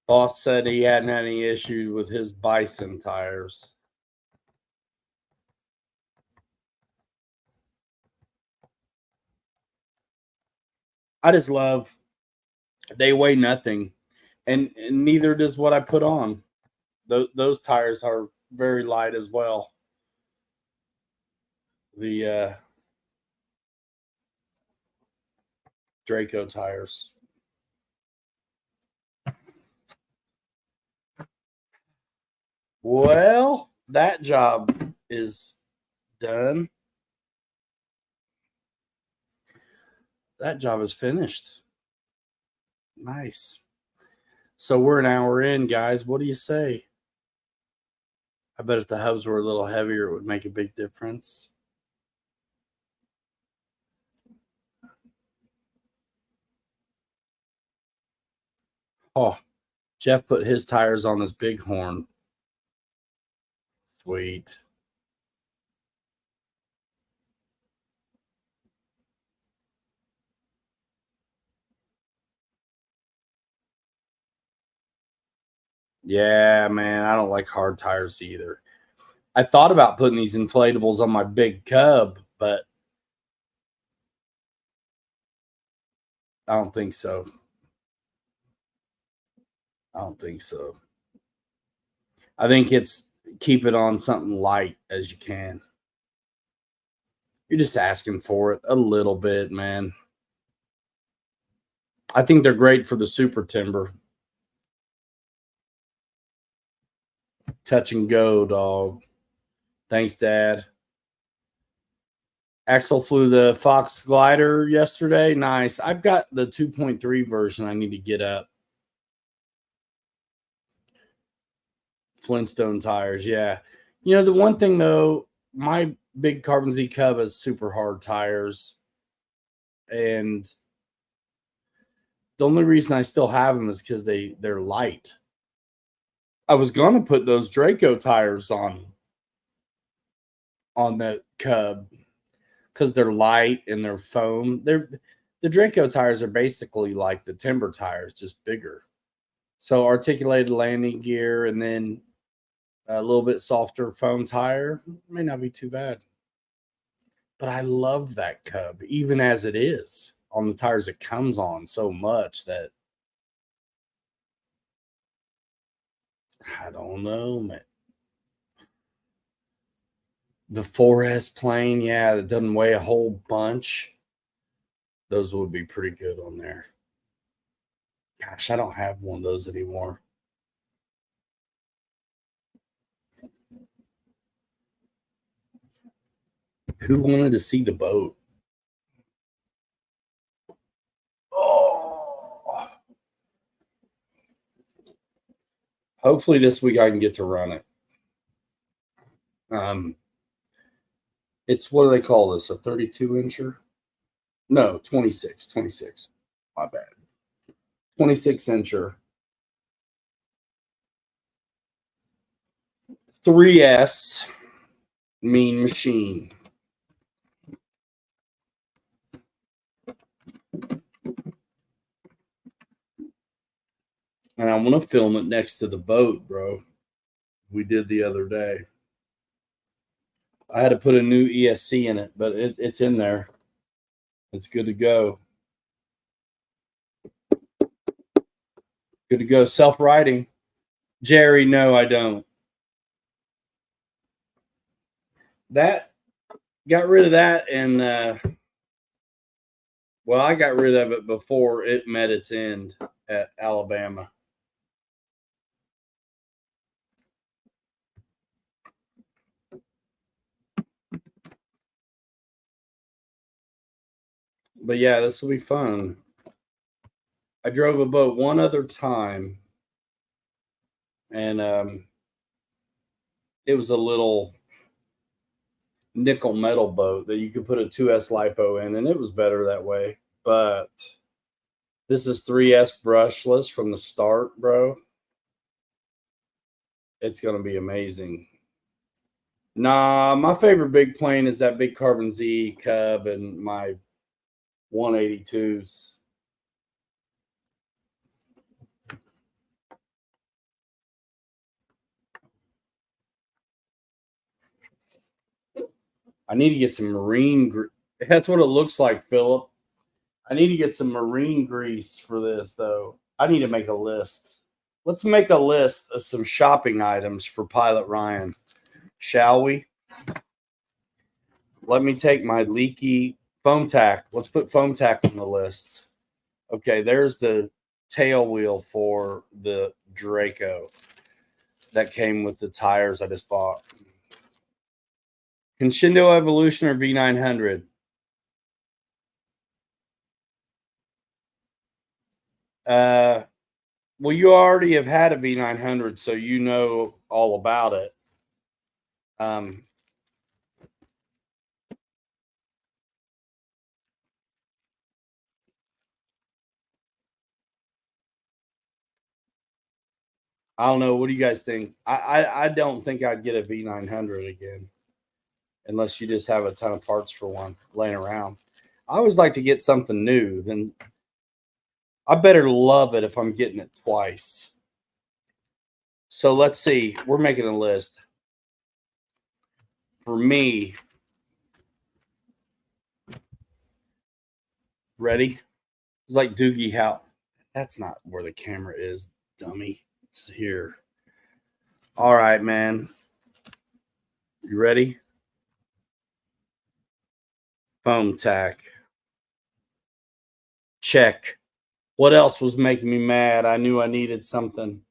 Boss said he hadn't had any issue with his Bison tires. I just love they weigh nothing, and neither does what I put on. Those tires are very light as well. The Draco tires. Well, that job is done. That job is finished. Nice. So we're an hour in, guys. What do you say? I bet if the hubs were a little heavier, it would make a big difference. Oh, Jeff put his tires on his Bighorn. Sweet. Yeah, man, I don't like hard tires either. I thought about putting these inflatables on my big Cub, but I don't think so. I don't think so. I think it's keep it on something light as you can. You're just asking for it a little bit, man. I think they're great for the super timber. Touch and go, dog. Thanks, Dad. Axel flew the Fox glider yesterday. Nice. I've got the 2.3 version I need to get up. Flintstone tires, yeah. You know, the one thing though, my big Carbon Z Cub has super hard tires, and the only reason I still have them is because they're light. I was gonna put those Draco tires on the Cub because they're light and they're foam. The Draco tires are basically like the Timber tires, just bigger. So articulated landing gear and then a little bit softer foam tire may not be too bad. But I love that Cub, even as it is on the tires it comes on so much that I don't know, man. The 4S plane, yeah, that doesn't weigh a whole bunch. Those would be pretty good on there. Gosh, I don't have one of those anymore. Who wanted to see the boat? Oh. Hopefully this week I can get to run it. It's, what do they call this? A 32 incher? No, 26. 26. My bad. 26 incher. 3S Mean Machine. And I want to film it next to the boat, bro. We did the other day. I had to put a new ESC in it, but it's in there. It's good to go. Good to go. Self-riding. Jerry, no, I don't. That, got rid of that, and well, I got rid of it before it met its end at Alabama. But yeah, this will be fun. I drove a boat one other time, and it was a little nickel metal boat that you could put a 2S lipo in, and it was better that way. But this is 3S brushless from the start, bro. It's gonna be amazing. Nah, my favorite big plane is that big Carbon Z Cub and my 182s. I need to get some marine. That's what it looks like, Philip. I need to get some marine grease for this, though. I need to make a list. Let's make a list of some shopping items for Pilot Ryan, shall we? Let me take my leaky foam tack. Let's put foam tack on the list. Okay, there's the tail wheel for the Draco that came with the tires I just bought. Conshindo Evolution or V900? Well, you already have had a V900, so you know all about it. I don't know. What do you guys think? I don't think I'd get a V900 again unless you just have a ton of parts for one laying around. I always like to get something new. Then I better love it if I'm getting it twice. So let's see. We're making a list. For me, ready? It's like Doogie Howe. That's not where the camera is, dummy. It's here. All right, man. You ready? Foam tack. Check. What else was making me mad? I knew I needed something.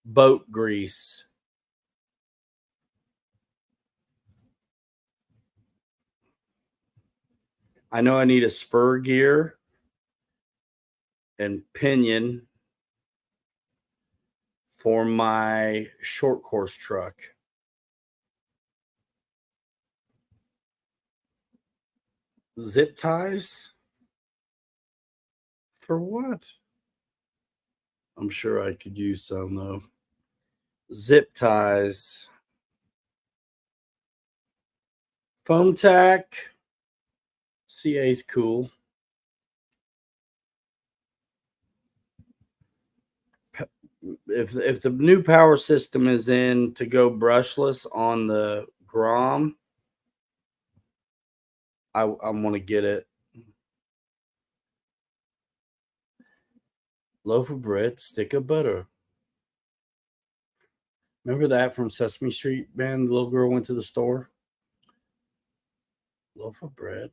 Boat grease. I know I need a spur gear and pinion for my short course truck. Zip ties? For what? I'm sure I could use some though. Zip ties. Foam tack. CA's cool. If the new power system is in to go brushless on the Grom, I want to get it. Loaf of bread, stick of butter. Remember that from Sesame Street, man? The little girl went to the store. Loaf of bread,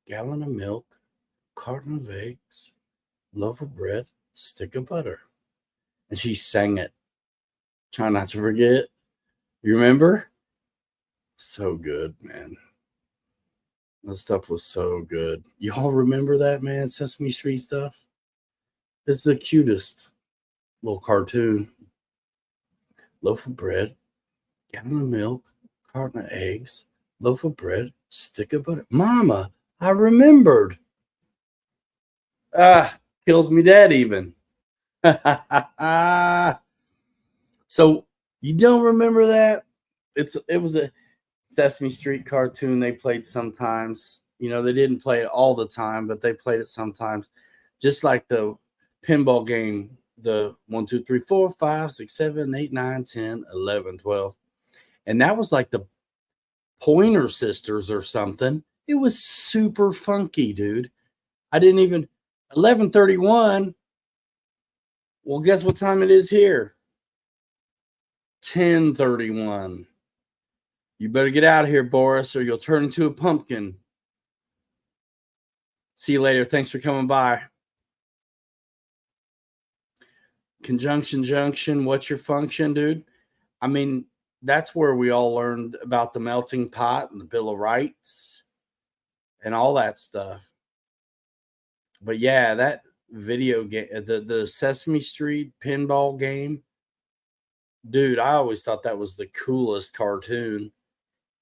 gallon of milk, carton of eggs, loaf of bread, stick of butter. And she sang it. Try not to forget. You remember? So good, man. That stuff was so good. Y'all remember that, man? Sesame Street stuff? It's the cutest little cartoon. Loaf of bread, gallon of milk, carton of eggs, loaf of bread, stick of butter. Mama, I remembered. Ah, kills me dead even. So you don't remember that? It was a Sesame Street cartoon they played sometimes. You know, they didn't play it all the time, but they played it sometimes. Just like the pinball game, the 1, 2, 3, 4, 5, 6, 7, 8, 9, 10, 11, 12. And that was like the Pointer Sisters or something. It was super funky, dude. I didn't even 11:31. Well, guess what time it is here? 10:31. You better get out of here, Boris, or you'll turn into a pumpkin. See you later. Thanks for coming by. Conjunction junction, what's your function, dude? I mean, that's where we all learned about the melting pot and the Bill of Rights and all that stuff. But yeah, that video game, the Sesame Street pinball game, dude, I always thought that was the coolest cartoon.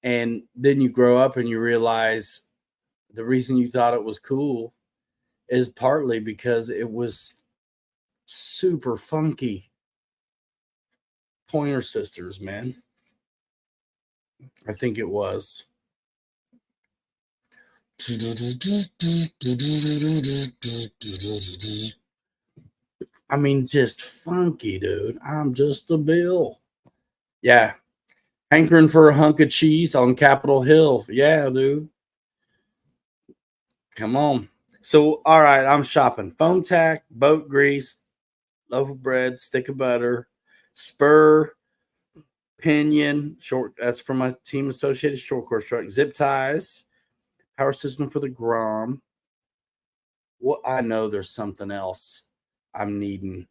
And then you grow up and you realize the reason you thought it was cool is partly because it was super funky. Pointer Sisters, man. I think it was. I mean, just funky, dude. I'm just a Bill. Yeah. Hankering for a hunk of cheese on Capitol Hill. Yeah, dude. Come on. So, all right, I'm shopping. Foam tack, boat grease, loaf of bread, stick of butter, spur, pinion, short. That's for my team associated short course truck. Zip ties, power system for the Grom. Well, I know there's something else I'm needing.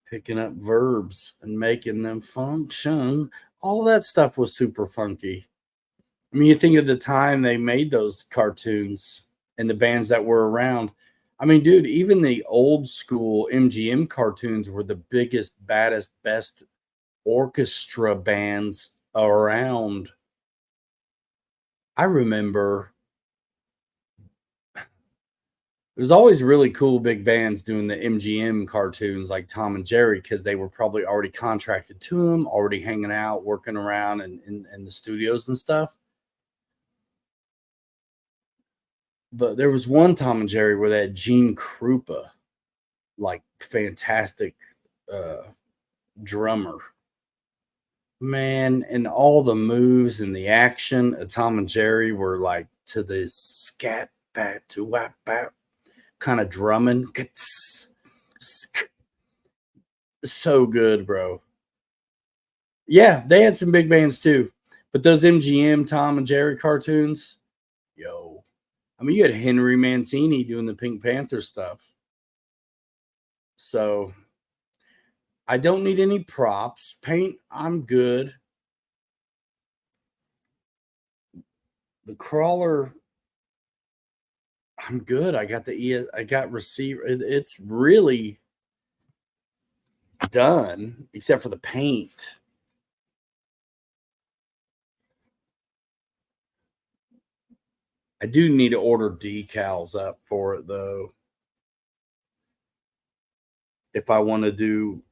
Picking up verbs and making them function. All that stuff was super funky. I mean, you think of the time they made those cartoons and the bands that were around. I mean, dude, even the old school MGM cartoons were the biggest, baddest, best orchestra bands around. I remember it was always really cool big bands doing the MGM cartoons like Tom and Jerry because they were probably already contracted to them, already hanging out, working around in the studios and stuff. But there was one Tom and Jerry where they had Gene Krupa, like fantastic drummer. Man, and all the moves and the action of Tom and Jerry were like to this scat bat to wap bat kind of drumming. So good, bro. Yeah, they had some big bands too. But those MGM Tom and Jerry cartoons, yo. I mean, you had Henry Mancini doing the Pink Panther stuff. So I don't need any props. Paint, I'm good. The crawler, I'm good. I got I got receiver. It's really done, except for the paint. I do need to order decals up for it though. If I want to do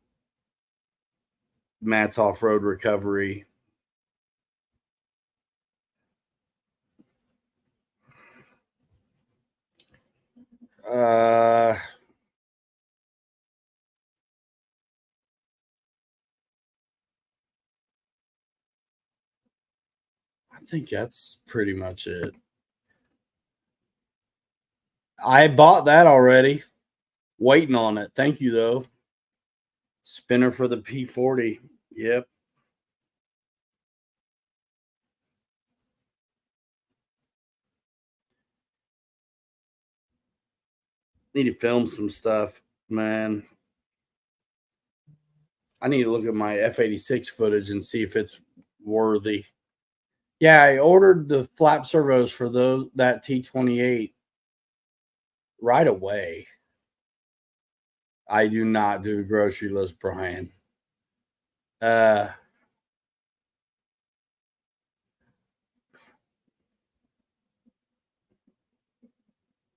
Matt's off-road recovery. I think that's pretty much it. I bought that already. Waiting on it. Thank you though. Spinner for the P40. Yep. Need to film some stuff, man. I need to look at my F86 footage and see if it's worthy. Yeah, I ordered the flap servos for that T28 right away. I do not do the grocery list, Brian.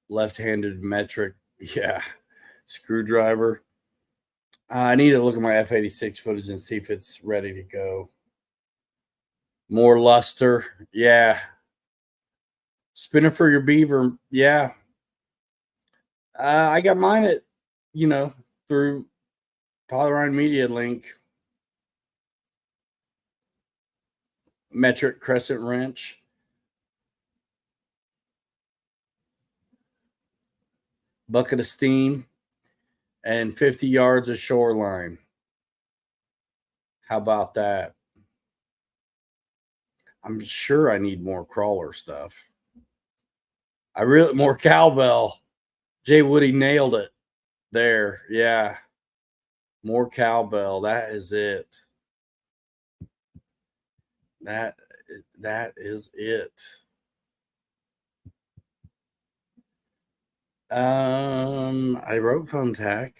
Left-handed metric, yeah, screwdriver. I need to look at my F86 footage and see if it's ready to go. More luster, yeah. Spinner for your beaver, yeah. I got mine at, through Polyline Media Link. Metric crescent wrench. Bucket of steam. And 50 yards of shoreline. How about that? I'm sure I need more crawler stuff. More cowbell. Jay Woody nailed it there. Yeah. More cowbell. That is it. That is it. I wrote phone tag.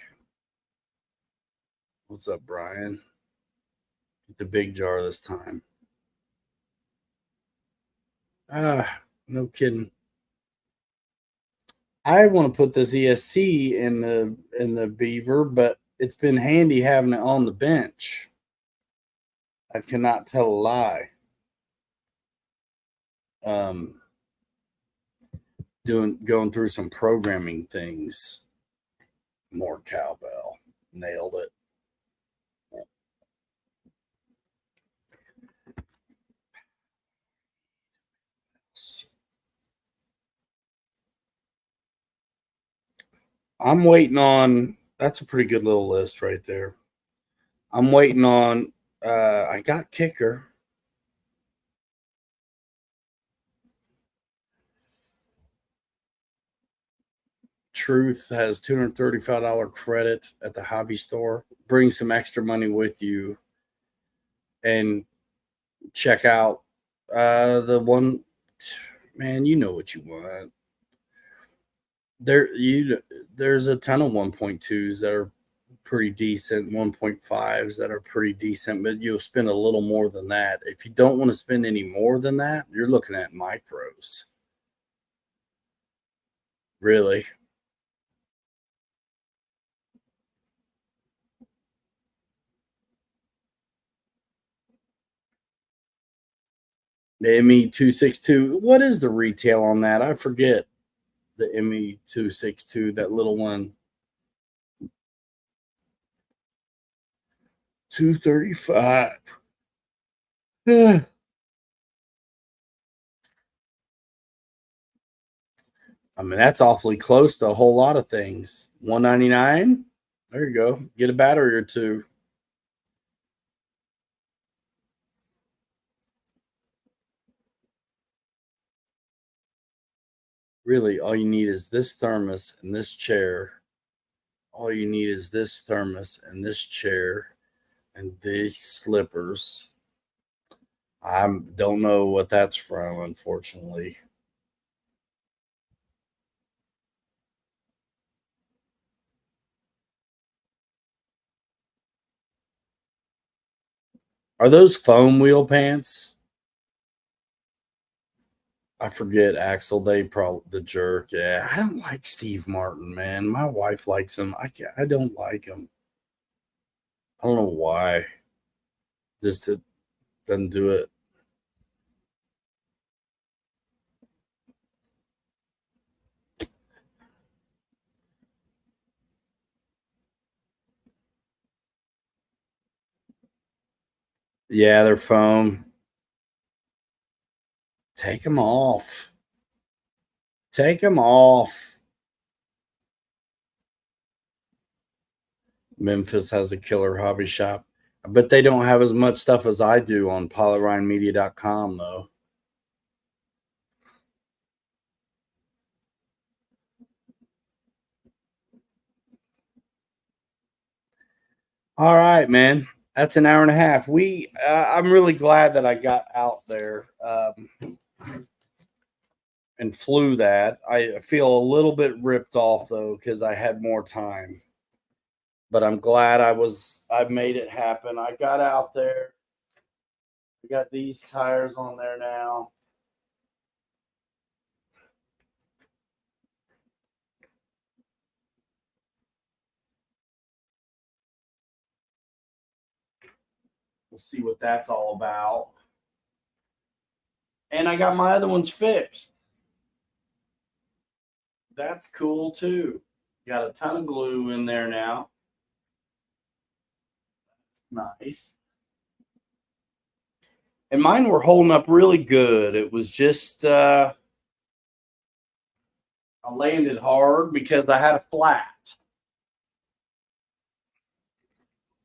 What's up, Brian? Get the big jar this time. No kidding. I want to put this ESC in the beaver, but it's been handy having it on the bench. I cannot tell a lie. Going through some programming things. More cowbell. Nailed it. I'm waiting on, that's a pretty good little list right there. I'm waiting on, I got Kicker. Truth has $235 credit at the hobby store. Bring some extra money with you and check out the one. Man, you know what you want. There's a ton of 1.2s that are pretty decent, 1.5s that are pretty decent, but you'll spend a little more than that. If you don't want to spend any more than that, you're looking at micros. Really. The ME262. What is the retail on that? I forget. The ME262, that little one. 235. I mean, that's awfully close to a whole lot of things. 199. There you go. Get a battery or two. Really, all you need is this thermos and this chair. All you need is this thermos and this chair and these slippers. I don't know what that's from, unfortunately. Are those foam wheel pants? I forget Axel. They probably the jerk. Yeah, I don't like Steve Martin, man. My wife likes him. I don't like him. I don't know why. Just it doesn't do it. Yeah, they're foam. Take them off. Take them off. Memphis has a killer hobby shop. But they don't have as much stuff as I do on PilotRyanMedia.com, though. All right, man. That's an hour and a half. I'm really glad that I got out there and flew that. I feel a little bit ripped off though because I had more time. But I'm glad I made it happen. I got out there. I got these tires on there now. We'll see what that's all about. And I got my other ones fixed. That's cool too. Got a ton of glue in there now. That's nice. And mine were holding up really good. It was just I landed hard because I had a flat.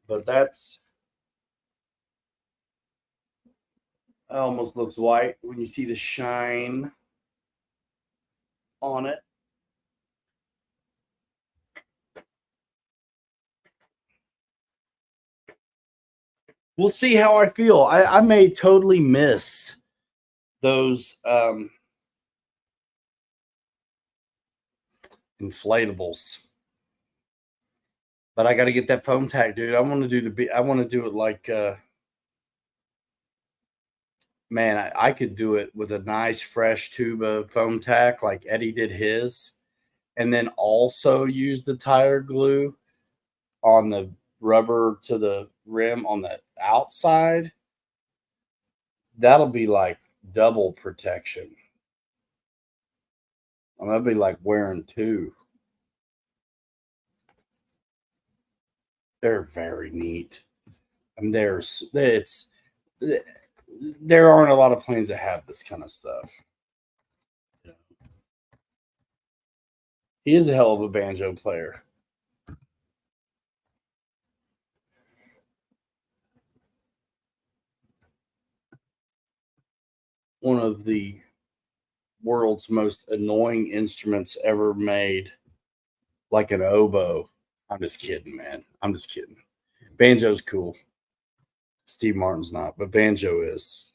But that's almost looks white when you see the shine on it. We'll see how I feel. I may totally miss those inflatables, but I got to get that foam tack, dude. I want to do it like man, I could do it with a nice fresh tube of foam tack like Eddie did his, and then also use the tire glue on the rubber to the rim on the outside. That'll be like double protection. That'd be like wearing two. They're very neat. I mean, there aren't a lot of planes that have this kind of stuff. He is a hell of a banjo player. One of the world's most annoying instruments ever made, like an oboe. I'm just kidding, man. I'm just kidding. Banjo's cool. Steve Martin's not, but banjo is.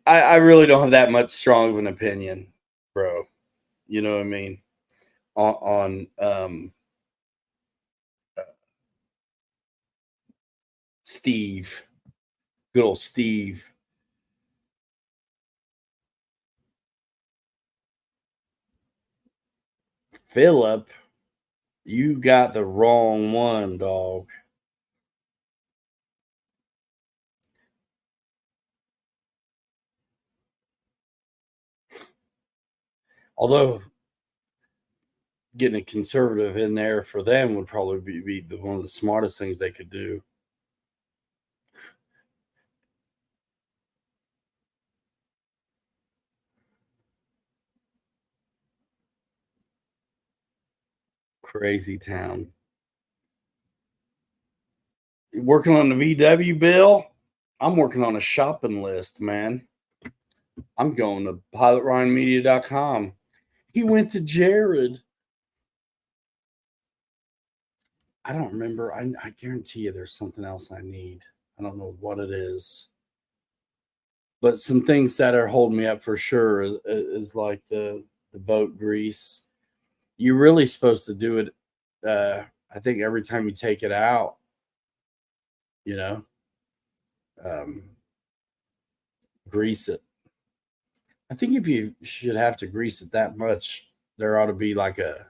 I really don't have that much strong of an opinion, bro. You know what I mean? On Steve, good old Steve. Philip, you got the wrong one, dog. Although getting a conservative in there for them would probably be one of the smartest things they could do. Crazy town. Working on the VW bill. I'm working on a shopping list, man. I'm going to pilotryanmedia.com. He went to Jared. I don't remember. I guarantee you there's something else I need. I don't know what it is. But some things that are holding me up for sure is like the boat grease. You're really supposed to do it, I think, every time you take it out, you know? Um, grease it. I think if you should have to grease it that much, there ought to be like a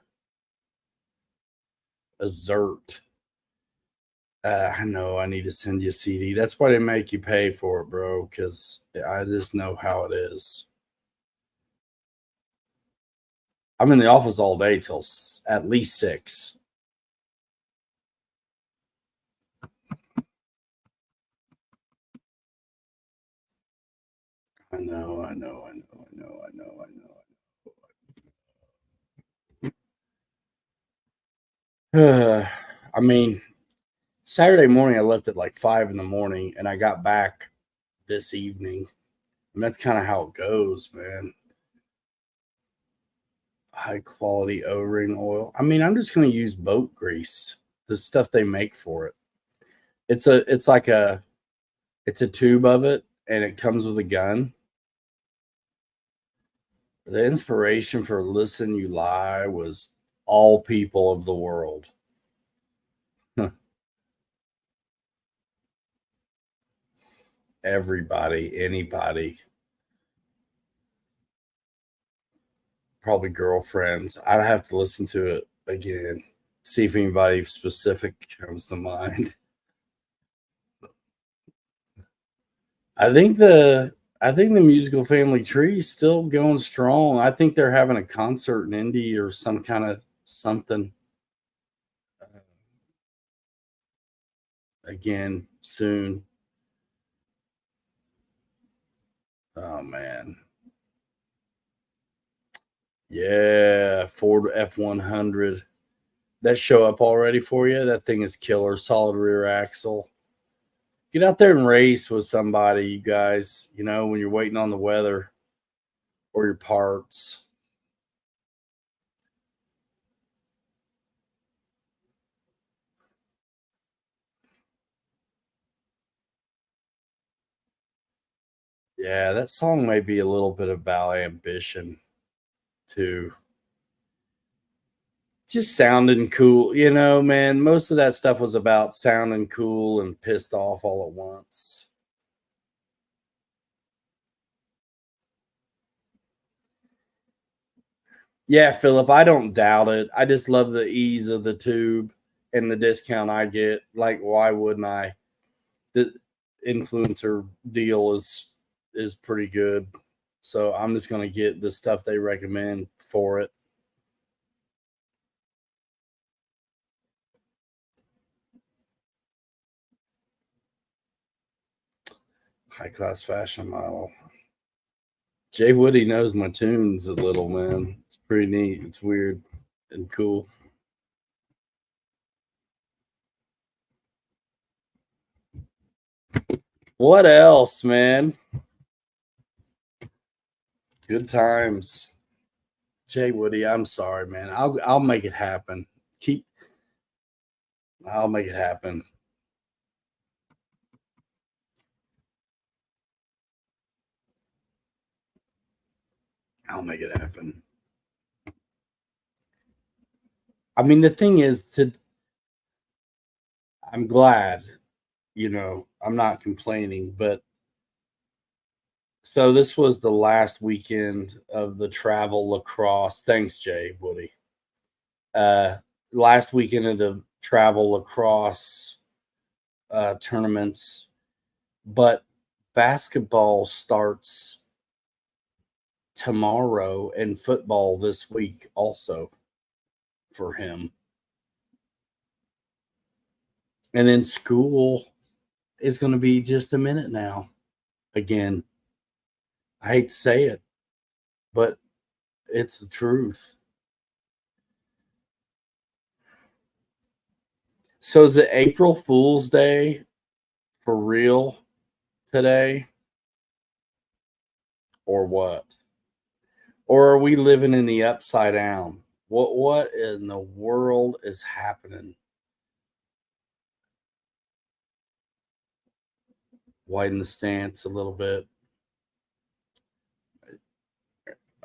zert. I know I need to send you a CD. That's why they make you pay for it, bro, because I just know how it is. I'm in the office all day till at least 6. I know. I mean, Saturday morning I left at like 5 in the morning, and I got back this evening, and that's kind of how it goes, man. High quality O-ring oil. I mean, I'm just gonna use boat grease, the stuff they make for it. It's a tube of it, and it comes with a gun. The inspiration for Listen You Lie was all people of the world. Everybody, anybody. Probably girlfriends. I'd have to listen to it again, see if anybody specific comes to mind. I think the musical family tree is still going strong. I think they're having a concert in Indy or some kind of something again soon. Oh man. Yeah, Ford F100. That show up already for you? That thing is killer. Solid rear axle. Get out there and race with somebody, you guys, when you're waiting on the weather or your parts. Yeah, that song may be a little bit about ambition too. Just sounding cool, man. Most of that stuff was about sounding cool and pissed off all at once. Yeah, Philip, I don't doubt it. I just love the ease of the tube and the discount I get. Like, why wouldn't I? The influencer deal is pretty good. So I'm just gonna get the stuff they recommend for it. High class fashion model. Jay Woody knows my tunes a little, man. It's pretty neat. It's weird and cool. What else, man? Good times. Jay Woody, I'm sorry, man. I'll make it happen. I'll make it happen. I'll make it happen. I mean, the thing is, I'm glad, I'm not complaining, but so this was the last weekend of the travel lacrosse. Thanks, Jay Woody. Uh, Last weekend of the travel lacrosse tournaments, but basketball starts tomorrow and football this week also for him. And then school is going to be just a minute now. Again, I hate to say it, but it's the truth. So is it April Fool's Day for real today? Or what? Or are we living in the upside down? What in the world is happening? Widen the stance a little bit.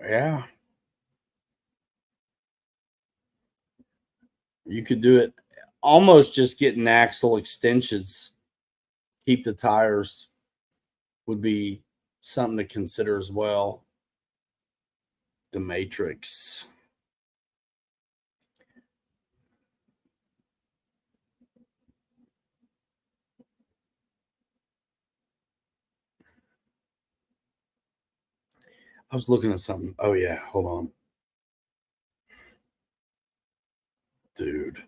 Yeah. You could do it almost just getting axle extensions. Keep the tires would be something to consider as well. The Matrix. I was looking at something. Oh yeah, hold on. Dude.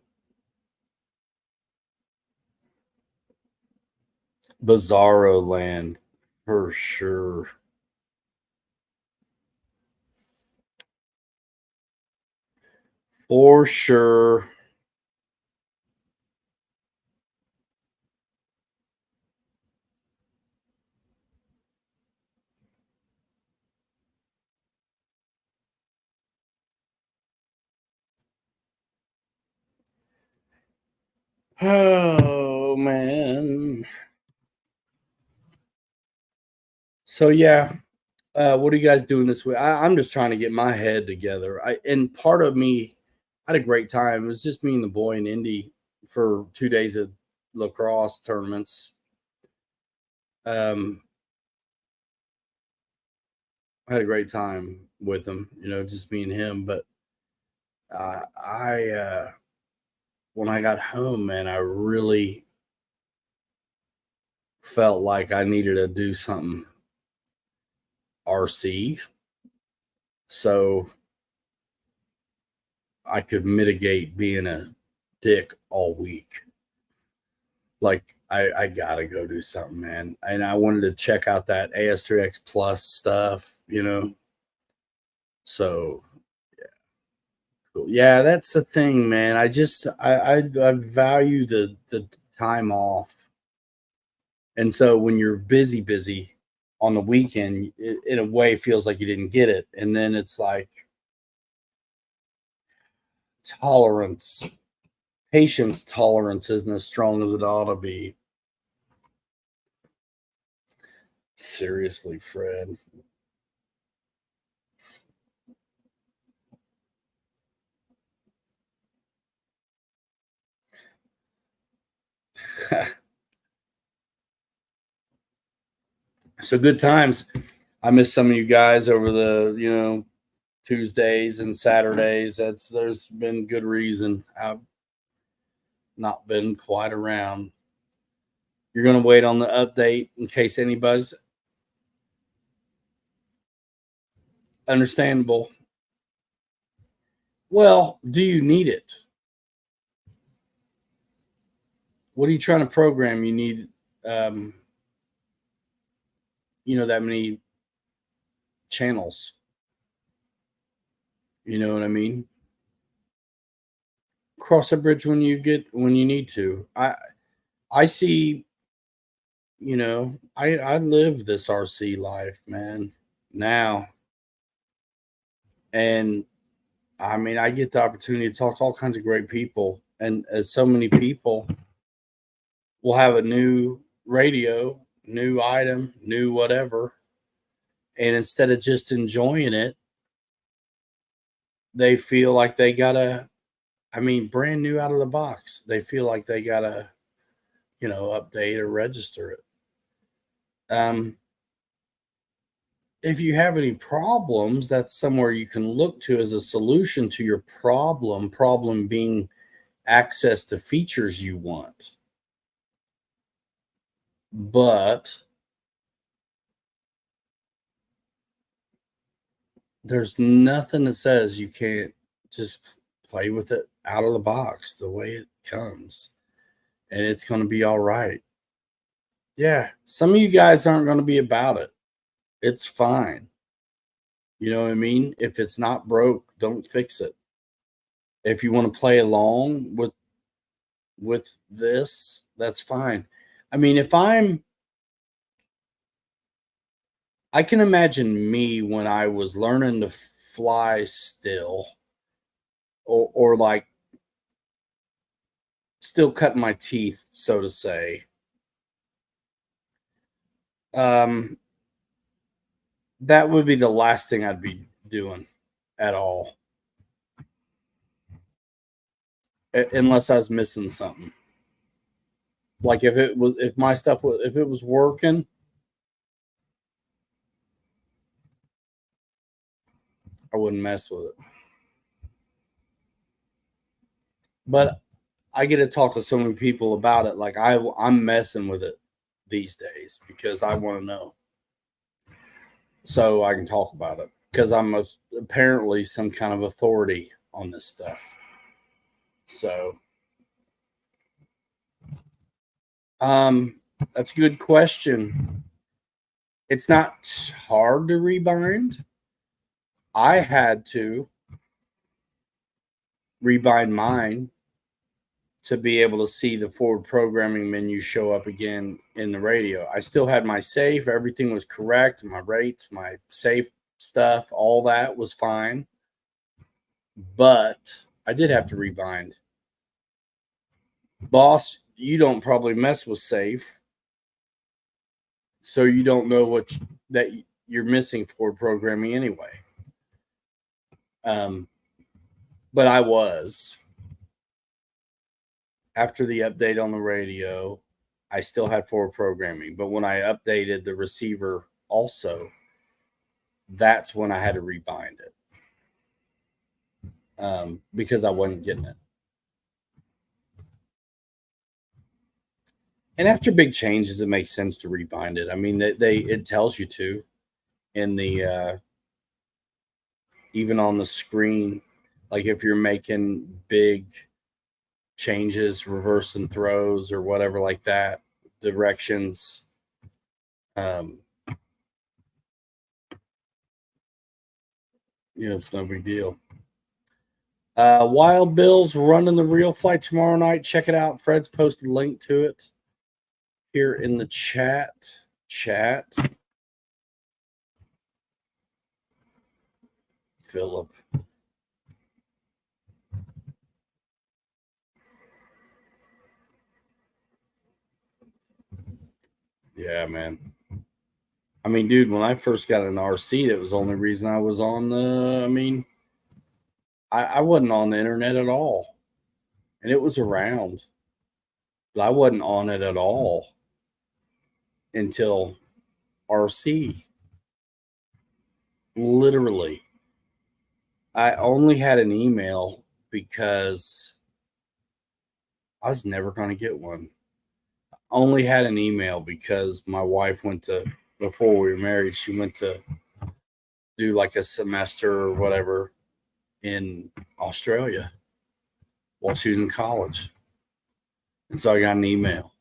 Bizarro Land for sure. For sure. Oh man. So yeah, what are you guys doing this week? I'm just trying to get my head together. And part of me I had a great time. It was just me and the boy in Indy for 2 days of lacrosse tournaments. Um, I had a great time with him, just me and him. But I when I got home, man, I really felt like I needed to do something RC so I could mitigate being a dick all week. Like I gotta go do something, man. And I wanted to check out that AS3X Plus stuff. So cool. Yeah, that's the thing, man. I value the time off. And so when you're busy on the weekend, it, in a way feels like you didn't get it. And then it's like tolerance, patience tolerance isn't as strong as it ought to be. Seriously, Fred. So good times. I miss some of you guys over the Tuesdays and Saturdays. There's been good reason I've not been quite around. You're gonna wait on the update in case any bugs. Understandable. Well, do you need it? What are you trying to program? You need um, that many channels. You know what I mean? Cross a bridge when you need to. I see, I live this RC life, man, now. And I mean, I get the opportunity to talk to all kinds of great people. And as so many people will have a new radio, new item, new whatever. And instead of just enjoying it, they feel like they gotta, brand new out of the box. They feel like they gotta, update or register it. If you have any problems, that's somewhere you can look to as a solution to your problem being access to features you want. But there's nothing that says you can't just play with it out of the box the way it comes, and it's going to be all right. Yeah, some of you guys aren't going to be about it. It's fine. You know what I mean? If it's not broke, don't fix it. If you want to play along with this, that's fine. I mean, I can imagine me when I was learning to fly still, or like still cutting my teeth, so to say. Um, that would be the last thing I'd be doing at all, unless I was missing something. Like if my stuff was, if it was working, I wouldn't mess with it. But I get to talk to so many people about it. Like I'm messing with it these days because I want to know, so I can talk about it because I'm apparently some kind of authority on this stuff. So, that's a good question. It's not hard to rebind. I had to rebind mine to be able to see the forward programming menu show up again in the radio. I still had my safe. Everything was correct. My rates, my safe stuff, all that was fine. But I did have to rebind. Boss, you don't probably mess with safe. So you don't know that you're missing forward programming anyway. But I was. After the update on the radio, I still had forward programming. But when I updated the receiver also, that's when I had to rebind it. Because I wasn't getting it. And after big changes, it makes sense to rebind it. I mean, it tells you to in the even on the screen, like if you're making big changes, reverse and throws or whatever like that, directions. It's no big deal. Wild Bill's running the real flight tomorrow night. Check it out. Fred's posted a link to it here in the chat. Philip. Yeah, man. I mean, dude, when I first got an RC, that was the only reason I was on I wasn't on the internet at all. And it was around. But I wasn't on it at all until RC. Literally. I only had an email because I was never going to get one. I only had an email because my wife before we were married, she went to do like a semester or whatever in Australia while she was in college. And so I got an email.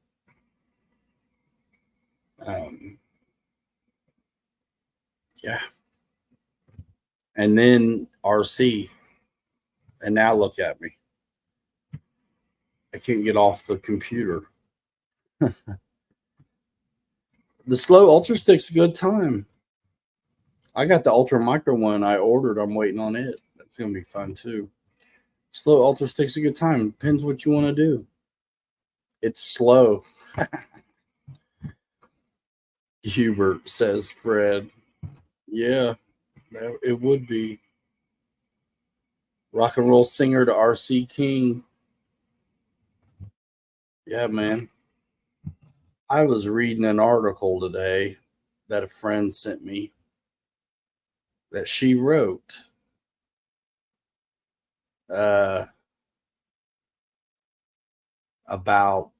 Yeah. And then RC. And now look at me. I can't get off the computer. The slow Ultra Stick's a good time. I got the Ultra Micro one I ordered. I'm waiting on it. That's going to be fun too. Slow Ultra Stick's a good time. Depends what you want to do. It's slow. Hubert, says Fred. Yeah, it would be. Rock and roll singer to RC King. Yeah, man. I was reading an article today that a friend sent me that she wrote. About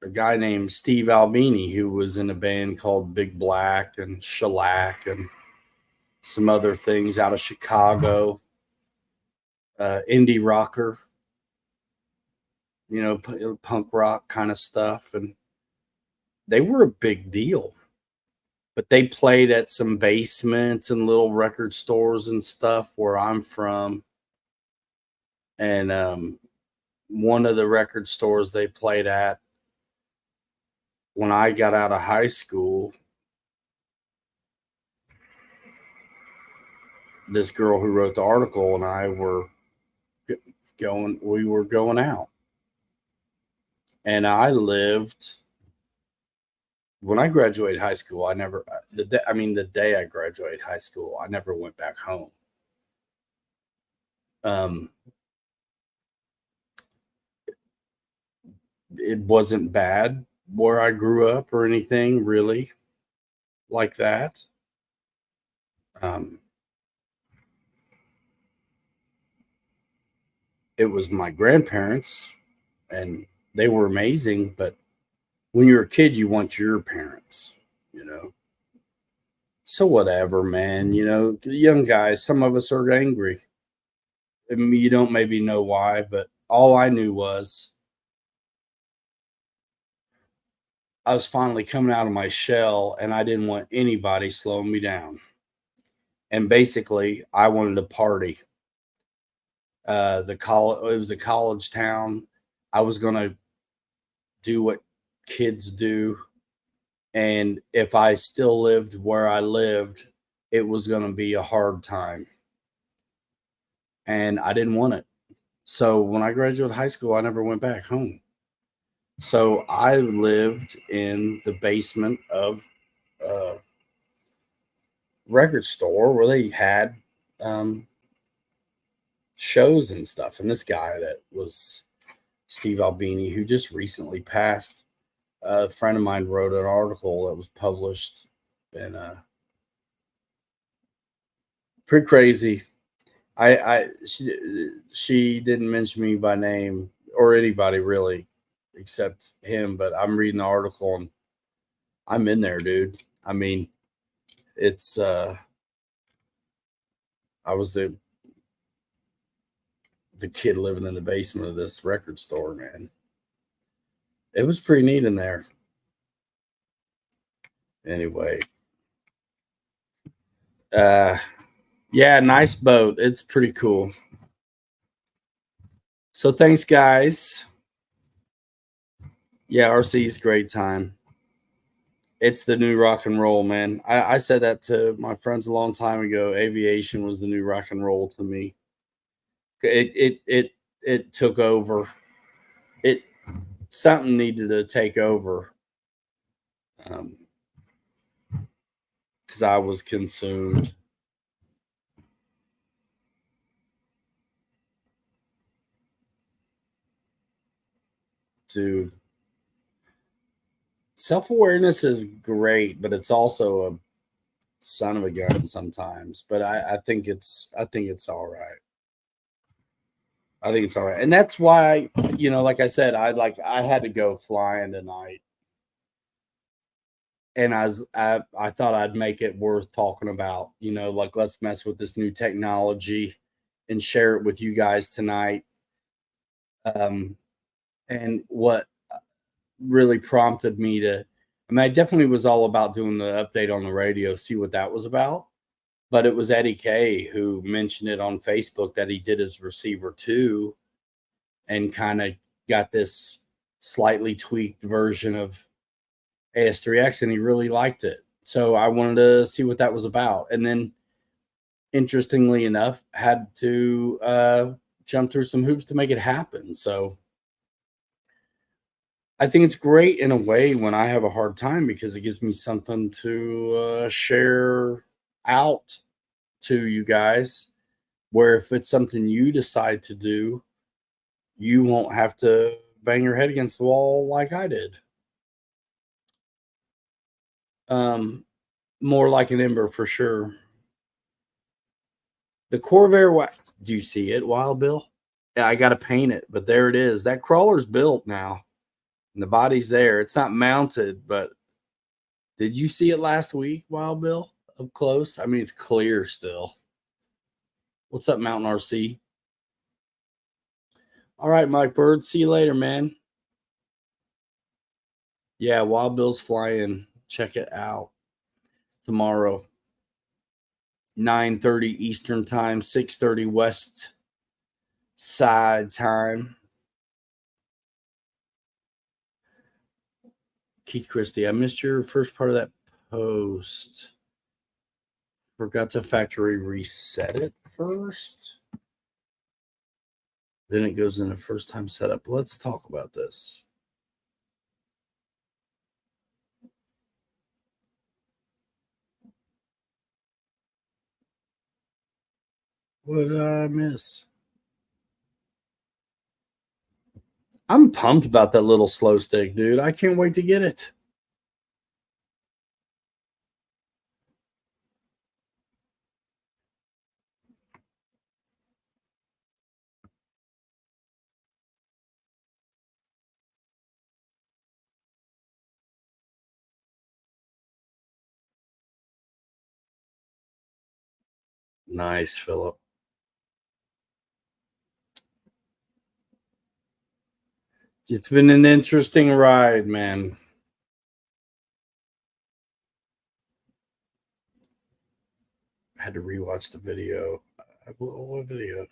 a guy named Steve Albini who was in a band called Big Black and Shellac and some other things out of Chicago. Indie rocker, punk rock kind of stuff. And they were a big deal. But they played at some basements and little record stores and stuff where I'm from. And one of the record stores they played at when I got out of high school, this girl who wrote the article and I were going out. And I lived, when I graduated high school, the day I graduated high school, I never went back home. It wasn't bad where I grew up or anything really like that. It was my grandparents, and they were amazing. But when you're a kid, you want your parents, you know. So whatever, man. You know, young guys. Some of us are angry. I mean, you don't maybe know why, but all I knew was I was finally coming out of my shell, and I didn't want anybody slowing me down. And basically, I wanted to party. It was a college town. I was gonna do what kids do, and if I still lived where I lived, it was gonna be a hard time, and I didn't want it. So when I graduated high school, I never went back home. So I lived in the basement of a record store where they had um, shows and stuff. And this guy that was Steve Albini, who just recently passed, a friend of mine wrote an article that was published, and pretty crazy. She didn't mention me by name or anybody really except him, but I'm reading the article and I'm in there, dude. I mean, it's I was the kid living in the basement of this record store, man. It was pretty neat in there. Anyway, yeah, nice boat. It's pretty cool. So thanks, guys. Yeah, RC's great time. It's the new rock and roll, man. I said that to my friends a long time ago. Aviation was the new rock and roll to me. It took over. It something needed to take over. Because I was consumed. Dude, self-awareness is great, but it's also a son of a gun sometimes. But I think it's all right. I think it's all right. And that's why, you know, like I said, I had to go flying tonight. And I thought I'd make it worth talking about, you know, like let's mess with this new technology and share it with you guys tonight. And what really prompted me to, I mean, I definitely was all about doing the update on the radio, see what that was about. But it was Eddie K who mentioned it on Facebook that he did his receiver too, and kind of got this slightly tweaked version of AS3X, and he really liked it. So I wanted to see what that was about. And then, interestingly enough, had to jump through some hoops to make it happen. So I think it's great in a way when I have a hard time because it gives me something to share out to you guys. Where if it's something you decide to do, you won't have to bang your head against the wall like I did. More like an ember for sure. The Corvair wax. Do you see it, Wild Bill? Yeah, I got to paint it, but there it is. That crawler's built now, and the body's there. It's not mounted, but did you see it last week, Wild Bill, up close? I mean, it's clear still. What's up, Mountain RC? All right, Mike Bird. See you later, man. Yeah, Wild Bill's flying. Check it out tomorrow. 9:30 Eastern time, 6:30 West Side time. Keith Christie, I missed your first part of that post. Forgot to factory reset it first. Then it goes into first time setup. Let's talk about this. What did I miss? I'm pumped about that little slow stick, dude. I can't wait to get it. Nice, Philip. It's been an interesting ride, man. I had to rewatch the video. What video?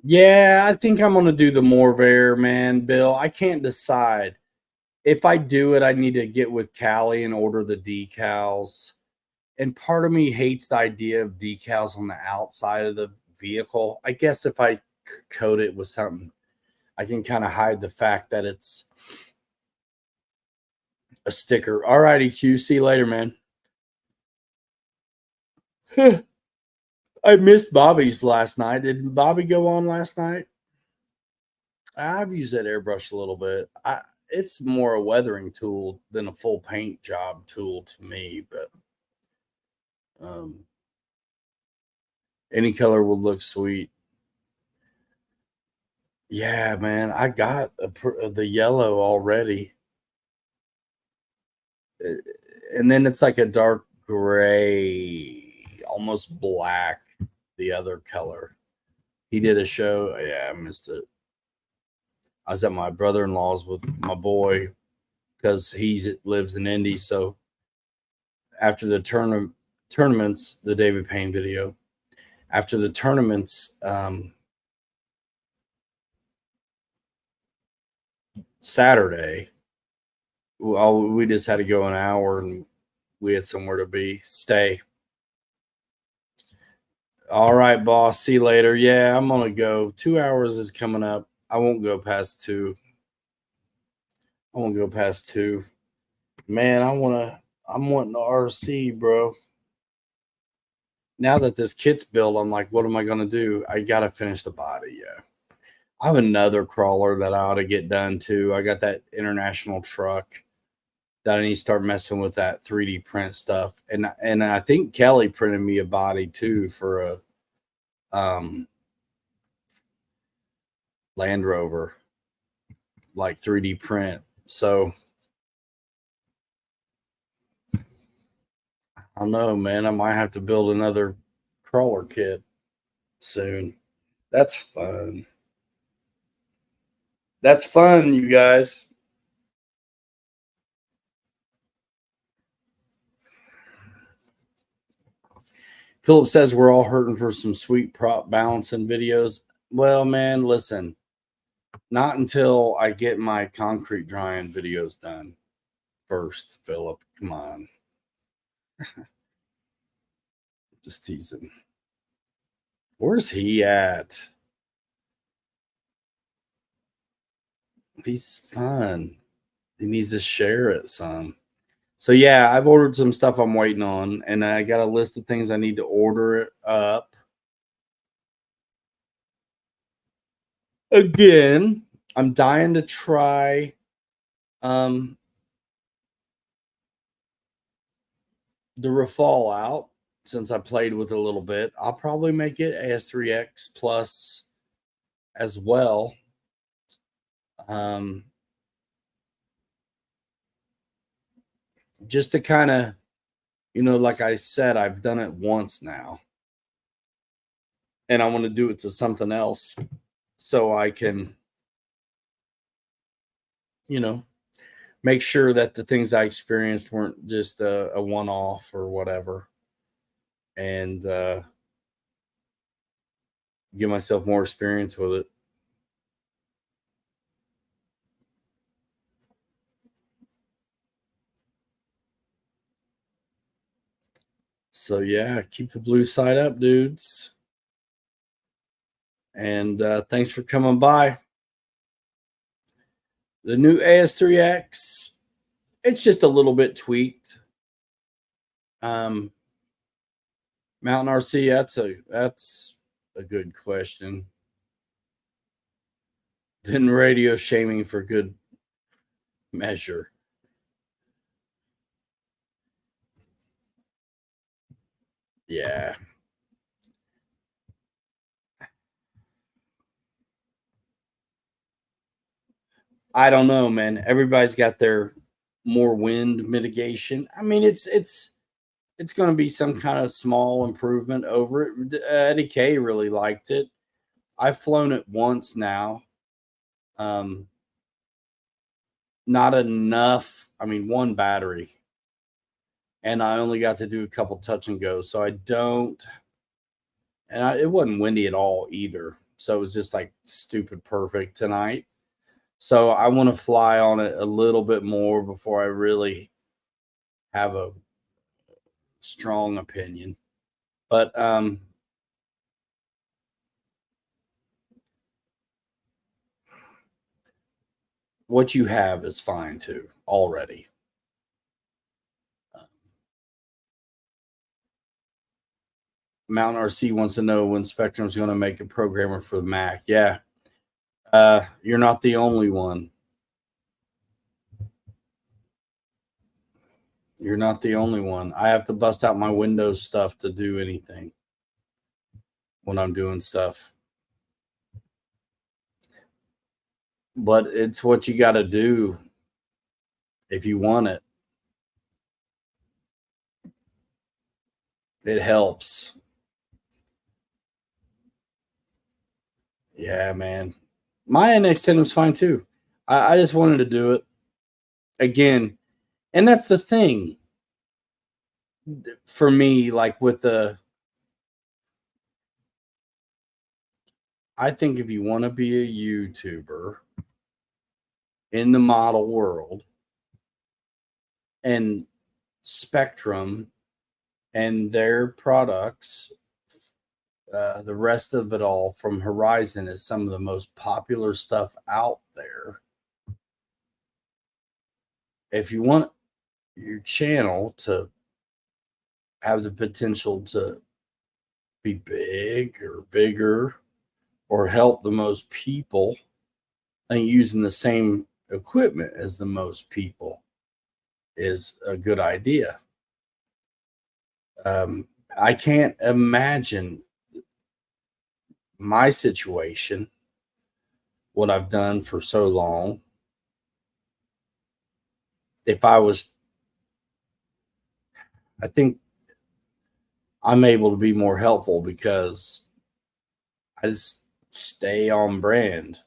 Yeah, I think I'm gonna do the Morvair, man, Bill. I can't decide. If I do it, I need to get with Callie and order the decals. And part of me hates the idea of decals on the outside of the vehicle. I guess if I coat it with something, I can kind of hide the fact that it's a sticker. All righty, Q. See you later, man. I missed Bobby's last night. Did Bobby go on last night? I've used that airbrush a little bit. It's more a weathering tool than a full paint job tool to me, but any color will look sweet. Yeah, man, I got the yellow already. And then it's like a dark gray, almost black, the other color. He did a show. Yeah, I missed it. I was at my brother-in-law's with my boy because he lives in Indy. So after the tournaments, the David Payne video, after the tournaments, Saturday, we just had to go an hour and we had somewhere to stay. All right, boss. See you later. Yeah, I'm gonna go. 2 hours is coming up. I won't go past 2. Man, I'm wanting the RC, bro. Now that this kit's built, I'm like, what am I gonna do? I gotta finish the body. Yeah. I have another crawler that I ought to get done too. I got that international truck that I need to start messing with that 3D print stuff. And I think Kelly printed me a body too for a Land Rover, like 3D print. So I don't know, man. I might have to build another crawler kit soon. That's fun. That's fun, you guys. Philip says we're all hurting for some sweet prop balancing videos. Well, man, listen, not until I get my concrete drying videos done first, Philip. Come on. Just teasing. Where's he at? He's fun. He needs to share it some. So yeah, I've ordered some stuff I'm waiting on, and I got a list of things I need to order it up. Again, I'm dying to try the Rafale out since I played with it a little bit. I'll probably make it AS3X Plus as well. Just to kind of, like I said, I've done it once now. And I want to do it to something else so I can, make sure that the things I experienced weren't just a one-off or whatever. And give myself more experience with it. So yeah, keep the blue side up, dudes. And thanks for coming by. The new AS3X, it's just a little bit tweaked. Mountain RC, that's a good question. Then radio shaming for good measure. Yeah. I don't know, man. Everybody's got their more wind mitigation. I mean, it's it's going to be some kind of small improvement over it. Eddie K really liked it. I've flown it once now. Um, Not enough. I mean, one battery, and I only got to do a couple touch and go. So I don't, it wasn't windy at all either. So it was just like stupid perfect tonight. So I want to fly on it a little bit more before I really have a strong opinion. But what you have is fine too already. Mount RC wants to know when Spectrum's going to make a programmer for the Mac. Yeah, you're not the only one. You're not the only one. I have to bust out my Windows stuff to do anything when I'm doing stuff. But it's what you got to do if you want it. It helps. Yeah, man. My NX10 was fine too. I just wanted to do it again. And that's the thing for me, like with I think if you want to be a YouTuber in the model world, and Spectrum and their products, the rest of it all from Horizon is some of the most popular stuff out there. If you want your channel to have the potential to be big or bigger or help the most people, I think using the same equipment as the most people is a good idea. I can't imagine my situation, what I've done for so long, if I was, I think I'm able to be more helpful because I just stay on brand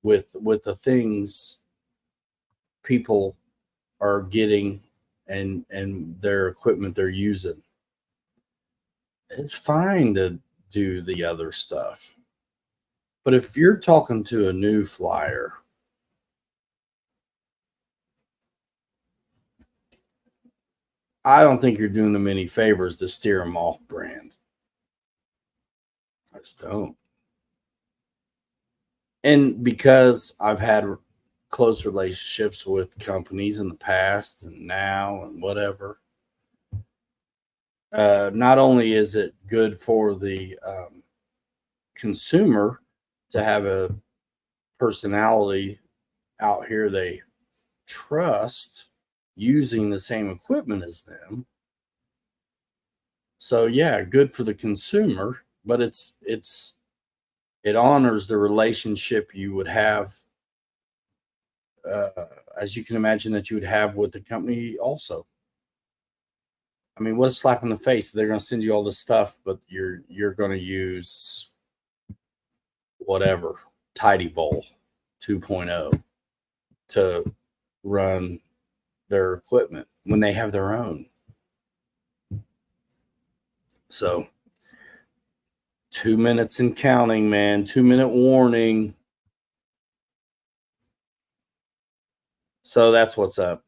with the things people are getting and their equipment they're using. It's fine to do the other stuff. But if you're talking to a new flyer, I don't think you're doing them any favors to steer them off brand. I just don't. And because I've had close relationships with companies in the past and now and whatever, not only is it good for the consumer to have a personality out here they trust using the same equipment as them. So yeah, good for the consumer, but it honors the relationship you would have, uh, as you can imagine that you would have with the company also. I mean, what a slap in the face. They're going to send you all this stuff, but you're going to use whatever Tidy Bowl 2.0 to run their equipment when they have their own. So 2 minutes and counting, man. 2-minute warning. So that's what's up.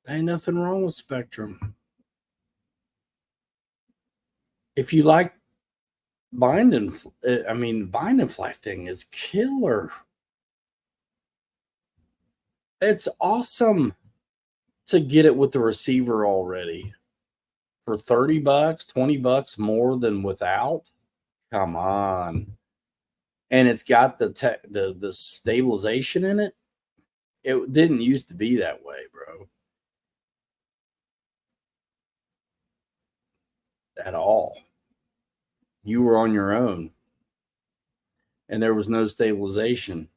Ain't nothing wrong with Spectrum. If you like Bind and Fly thing is killer. It's awesome to get it with the receiver already for $30, $20 more than without. Come on. And it's got the stabilization in it. It didn't used to be that way, bro. At all. You were on your own. and there was no stabilization.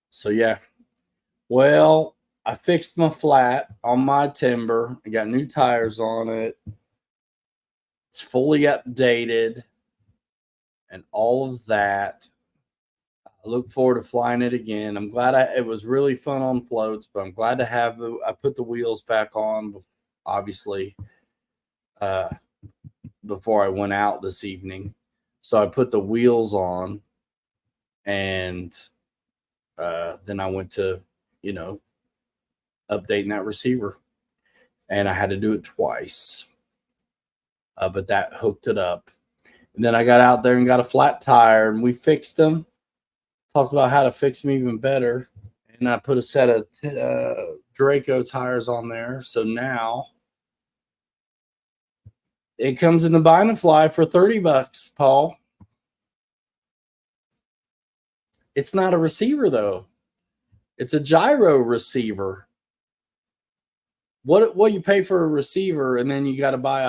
So yeah, well, I fixed my flat on my timber. I got new tires on it. It's fully updated and all of that. I look forward to flying it again. I'm glad it was really fun on floats, but I'm glad to have I put the wheels back on, obviously, before I went out this evening. So I put the wheels on, and then I went to, updating that receiver, and I had to do it twice. But that hooked it up. And then I got out there and got a flat tire, and we fixed them. Talked about how to fix them even better. And I put a set of Draco tires on there. So now it comes in the Bind and Fly for $30, Paul. It's not a receiver, though. It's a gyro receiver. What you pay for a receiver, and then you got to buy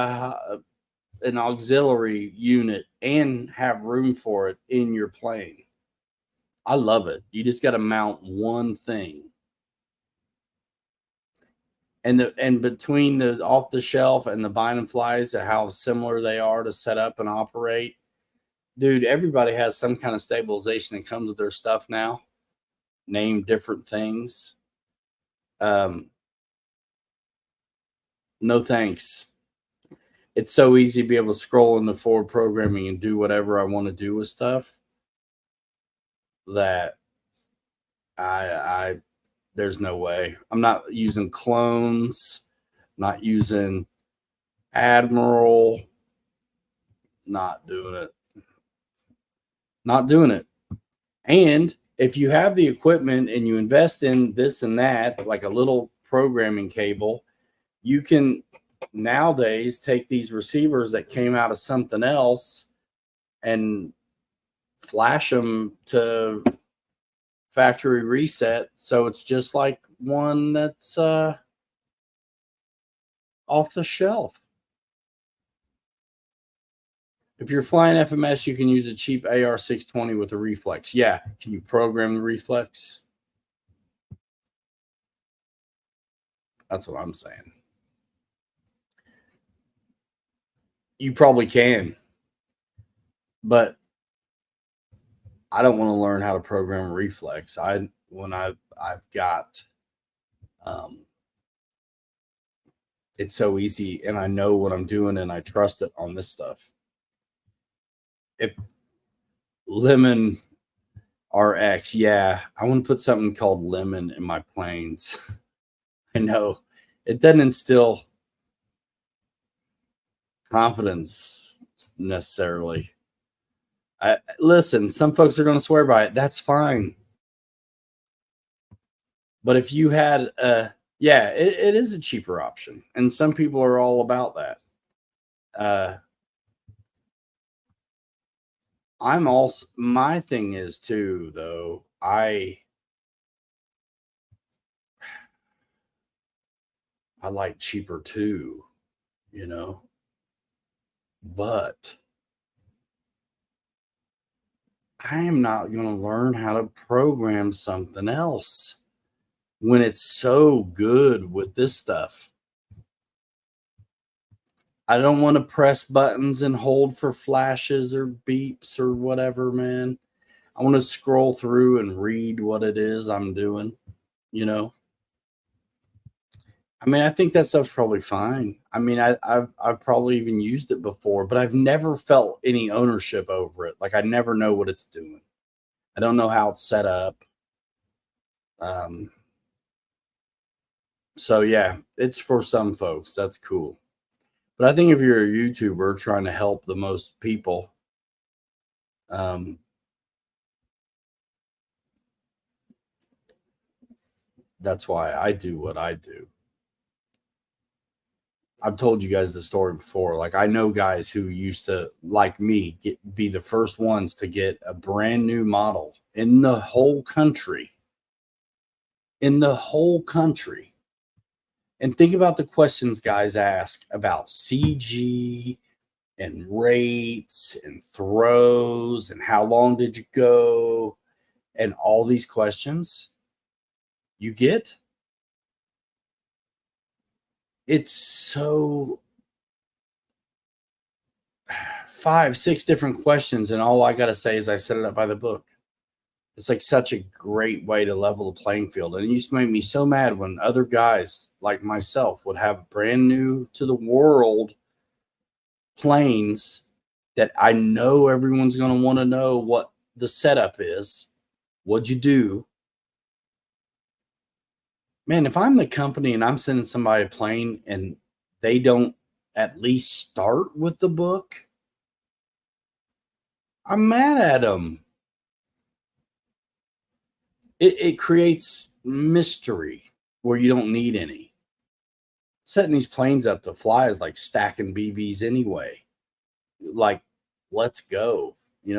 an auxiliary unit and have room for it in your plane. I love it. You just got to mount one thing. And between the off the shelf and the Bind and Flies, how similar they are to set up and operate. Dude, everybody has some kind of stabilization that comes with their stuff now. Name different things. No thanks. It's so easy to be able to scroll in the forward programming and do whatever I want to do with stuff that I there's no way. I'm not using clones, not using Admiral, not doing it. Not doing it. And if you have the equipment and you invest in this and that, like a little programming cable, you can nowadays take these receivers that came out of something else and flash them to factory reset. So it's just like one that's off the shelf. If you're flying FMS, you can use a cheap AR620 with a reflex. Yeah. Can you program the reflex? That's what I'm saying. You probably can, but I don't want to learn how to program a reflex. I've got it's so easy, and I know what I'm doing, and I trust it on this stuff. If Lemon RX, yeah, I want to put something called Lemon in my planes. I know it doesn't instill confidence necessarily. Listen, some folks are going to swear by it. That's fine. But if you had it is a cheaper option, and some people are all about that. I'm also, my thing is too, though, I like cheaper too, but I am not going to learn how to program something else when it's so good with this stuff. I don't want to press buttons and hold for flashes or beeps or whatever, man. I want to scroll through and read what it is I'm doing, I mean, I think that stuff's probably fine. I mean, I've probably even used it before, but I've never felt any ownership over it. Like I never know what it's doing. I don't know how it's set up. So yeah, it's for some folks. That's cool. But I think if you're a YouTuber trying to help the most people, that's why I do what I do. I've told you guys the story before. Like I know guys who used to, like me, be the first ones to get a brand new model in the whole country. And think about the questions guys ask about CG, and rates and throws and how long did you go and all these questions you get. It's so 5, 6 different questions, and all I got to say is I set it up by the book. It's like such a great way to level the playing field. And it used to make me so mad when other guys like myself would have brand new to the world planes that I know everyone's going to want to know what the setup is. What'd you do? Man, if I'm the company and I'm sending somebody a plane and they don't at least start with the book, I'm mad at them. It creates mystery where you don't need any. Setting these planes up to fly is like stacking BBs anyway. Like, let's go.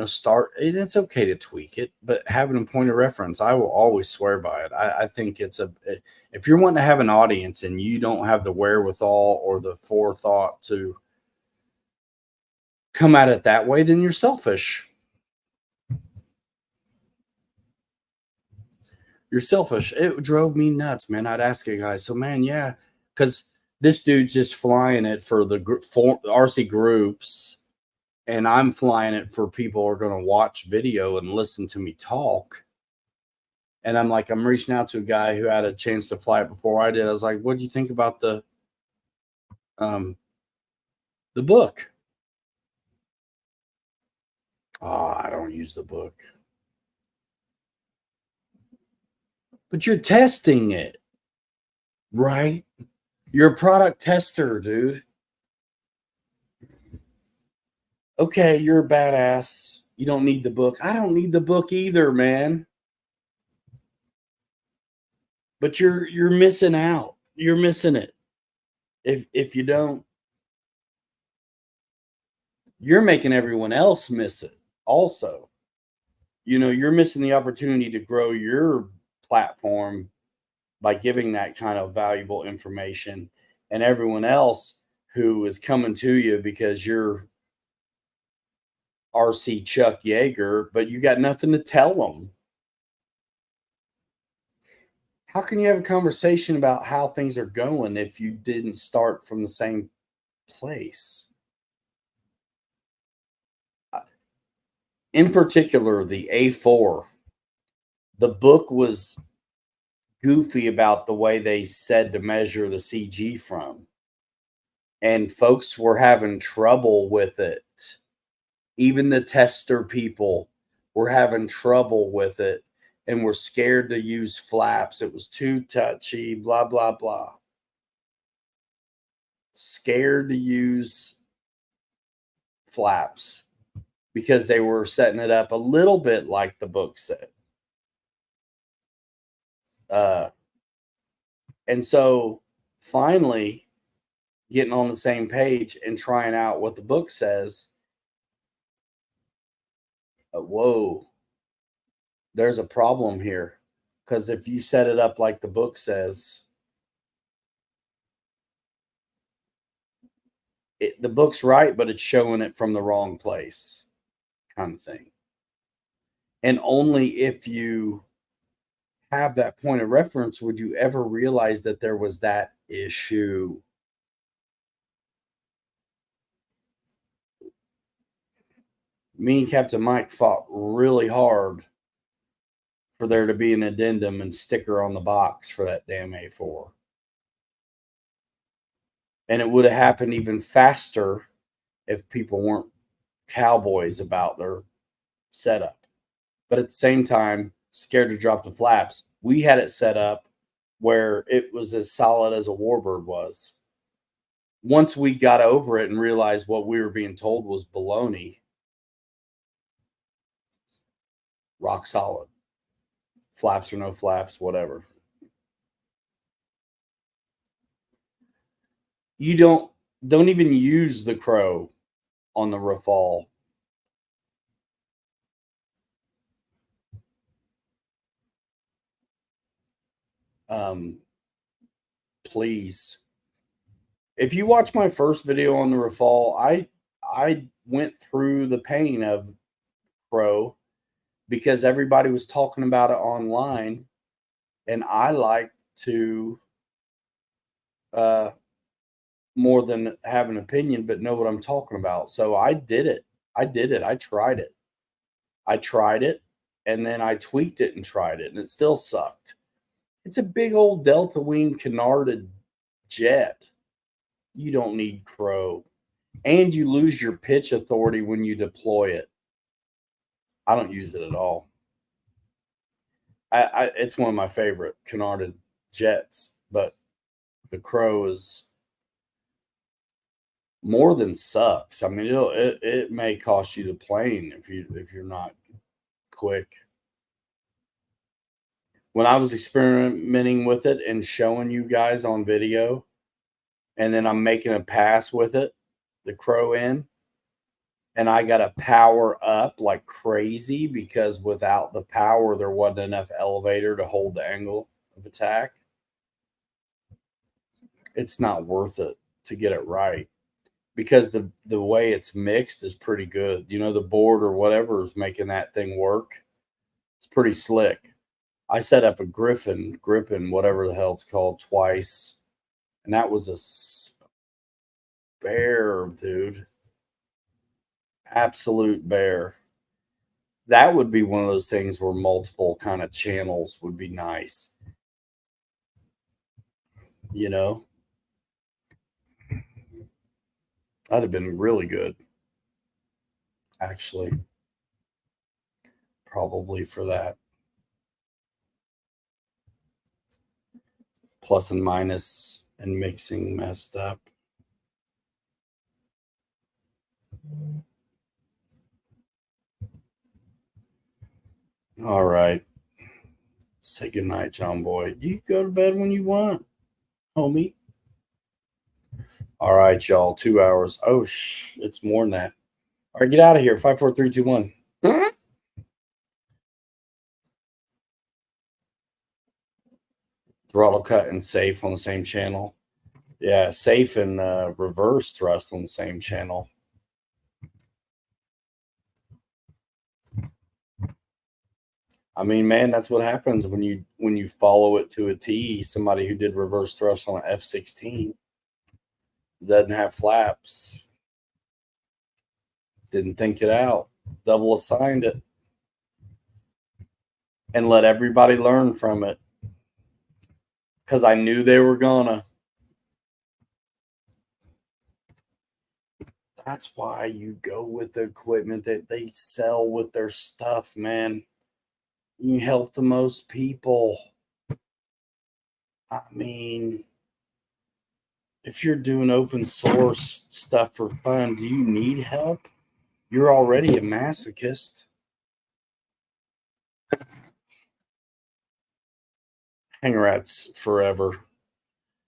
Start. It's okay to tweak it, but having a point of reference, I will always swear by it. I think if you're wanting to have an audience and you don't have the wherewithal or the forethought to come at it that way, then you're selfish. You're selfish. It drove me nuts, man. I'd ask a guy, so man, yeah, because this dude's just flying it for the RC groups, and I'm flying it for people who are going to watch video and listen to me talk. And I'm like, I'm reaching out to a guy who had a chance to fly it before I did. I was like, what do you think about the book? Oh, I don't use the book. But you're testing it, right? You're a product tester, dude. Okay, you're a badass. You don't need the book. I don't need the book either, man. But you're missing out. You're missing it. If you don't, you're making everyone else miss it also. You're missing the opportunity to grow your platform by giving that kind of valuable information, and everyone else who is coming to you because you're RC Chuck Yeager, but you got nothing to tell them. How can you have a conversation about how things are going if you didn't start from the same place? In particular, the A4, the book was goofy about the way they said to measure the CG from. And folks were having trouble with it. Even the tester people were having trouble with it and were scared to use flaps. It was too touchy, blah, blah, blah. Scared to use flaps because they were setting it up a little bit like the book said. And so finally getting on the same page and trying out what the book says. Whoa, there's a problem here. Because if you set it up like the book says, the book's right, but it's showing it from the wrong place, kind of thing. And only if you have that point of reference would you ever realize that there was that issue. Me and Captain Mike fought really hard for there to be an addendum and sticker on the box for that damn A4. And it would have happened even faster if people weren't cowboys about their setup. But at the same time, scared to drop the flaps. We had it set up where it was as solid as a warbird was. Once we got over it and realized what we were being told was baloney, rock solid. Flaps or no flaps, whatever. You don't even use the crow on the Rafale. Please. If you watch my first video on the Rafale, I went through the pain of Crow because everybody was talking about it online, and I like to more than have an opinion, but know what I'm talking about. So I did it. I did it. I tried it. I tried it, and then I tweaked it and tried it, and it still sucked. It's a big old Delta Wing canarded jet. You don't need Crow. And you lose your pitch authority when you deploy it. I don't use it at all. It's one of my favorite canarded jets, but the Crow is more than sucks. I mean, it may cost you the plane if you're not quick. When I was experimenting with it and showing you guys on video, and then I'm making a pass with it, the Crow in, and I got to power up like crazy because without the power, there wasn't enough elevator to hold the angle of attack. It's not worth it to get it right because the way it's mixed is pretty good. You know, the board or whatever is making that thing work. It's pretty slick. I set up a Griffin, whatever the hell it's called, twice, and that was a bear, dude. Absolute bear. That would be one of those things where multiple kind of channels would be nice. You know, that'd have been really good, actually. Probably for that. Plus and minus and mixing messed up. All right. Say goodnight, John Boy. You go to bed when you want, homie. All right, y'all. 2 hours. Oh, it's more than that. All right, get out of here. 5, 4, 3, 2, 1. Throttle cut and safe on the same channel. Yeah, safe and reverse thrust on the same channel. I mean, man, that's what happens when you follow it to a T. Somebody who did reverse thrust on an F-16 doesn't have flaps. Didn't think it out. Double assigned it. And let everybody learn from it. Because I knew they were gonna. That's why you go with the equipment that they sell with their stuff, man. You help the most people. I mean, if you're doing open source stuff for fun, do you need help? You're already a masochist. Hanger rats forever.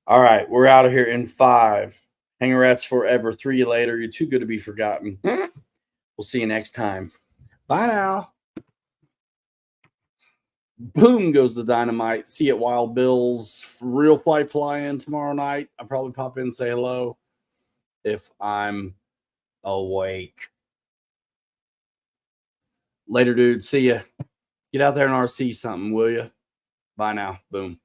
All right, we're out of here in 5. Hanger rats forever. 3 you later. You're too good to be forgotten. We'll see you next time. Bye now. Boom goes the dynamite. See you at Wild Bill's Real Flight Fly-In tomorrow night. I'll probably pop in and say hello if I'm awake. Later, dude. See ya. Get out there and RC something, will you? Bye now. Boom.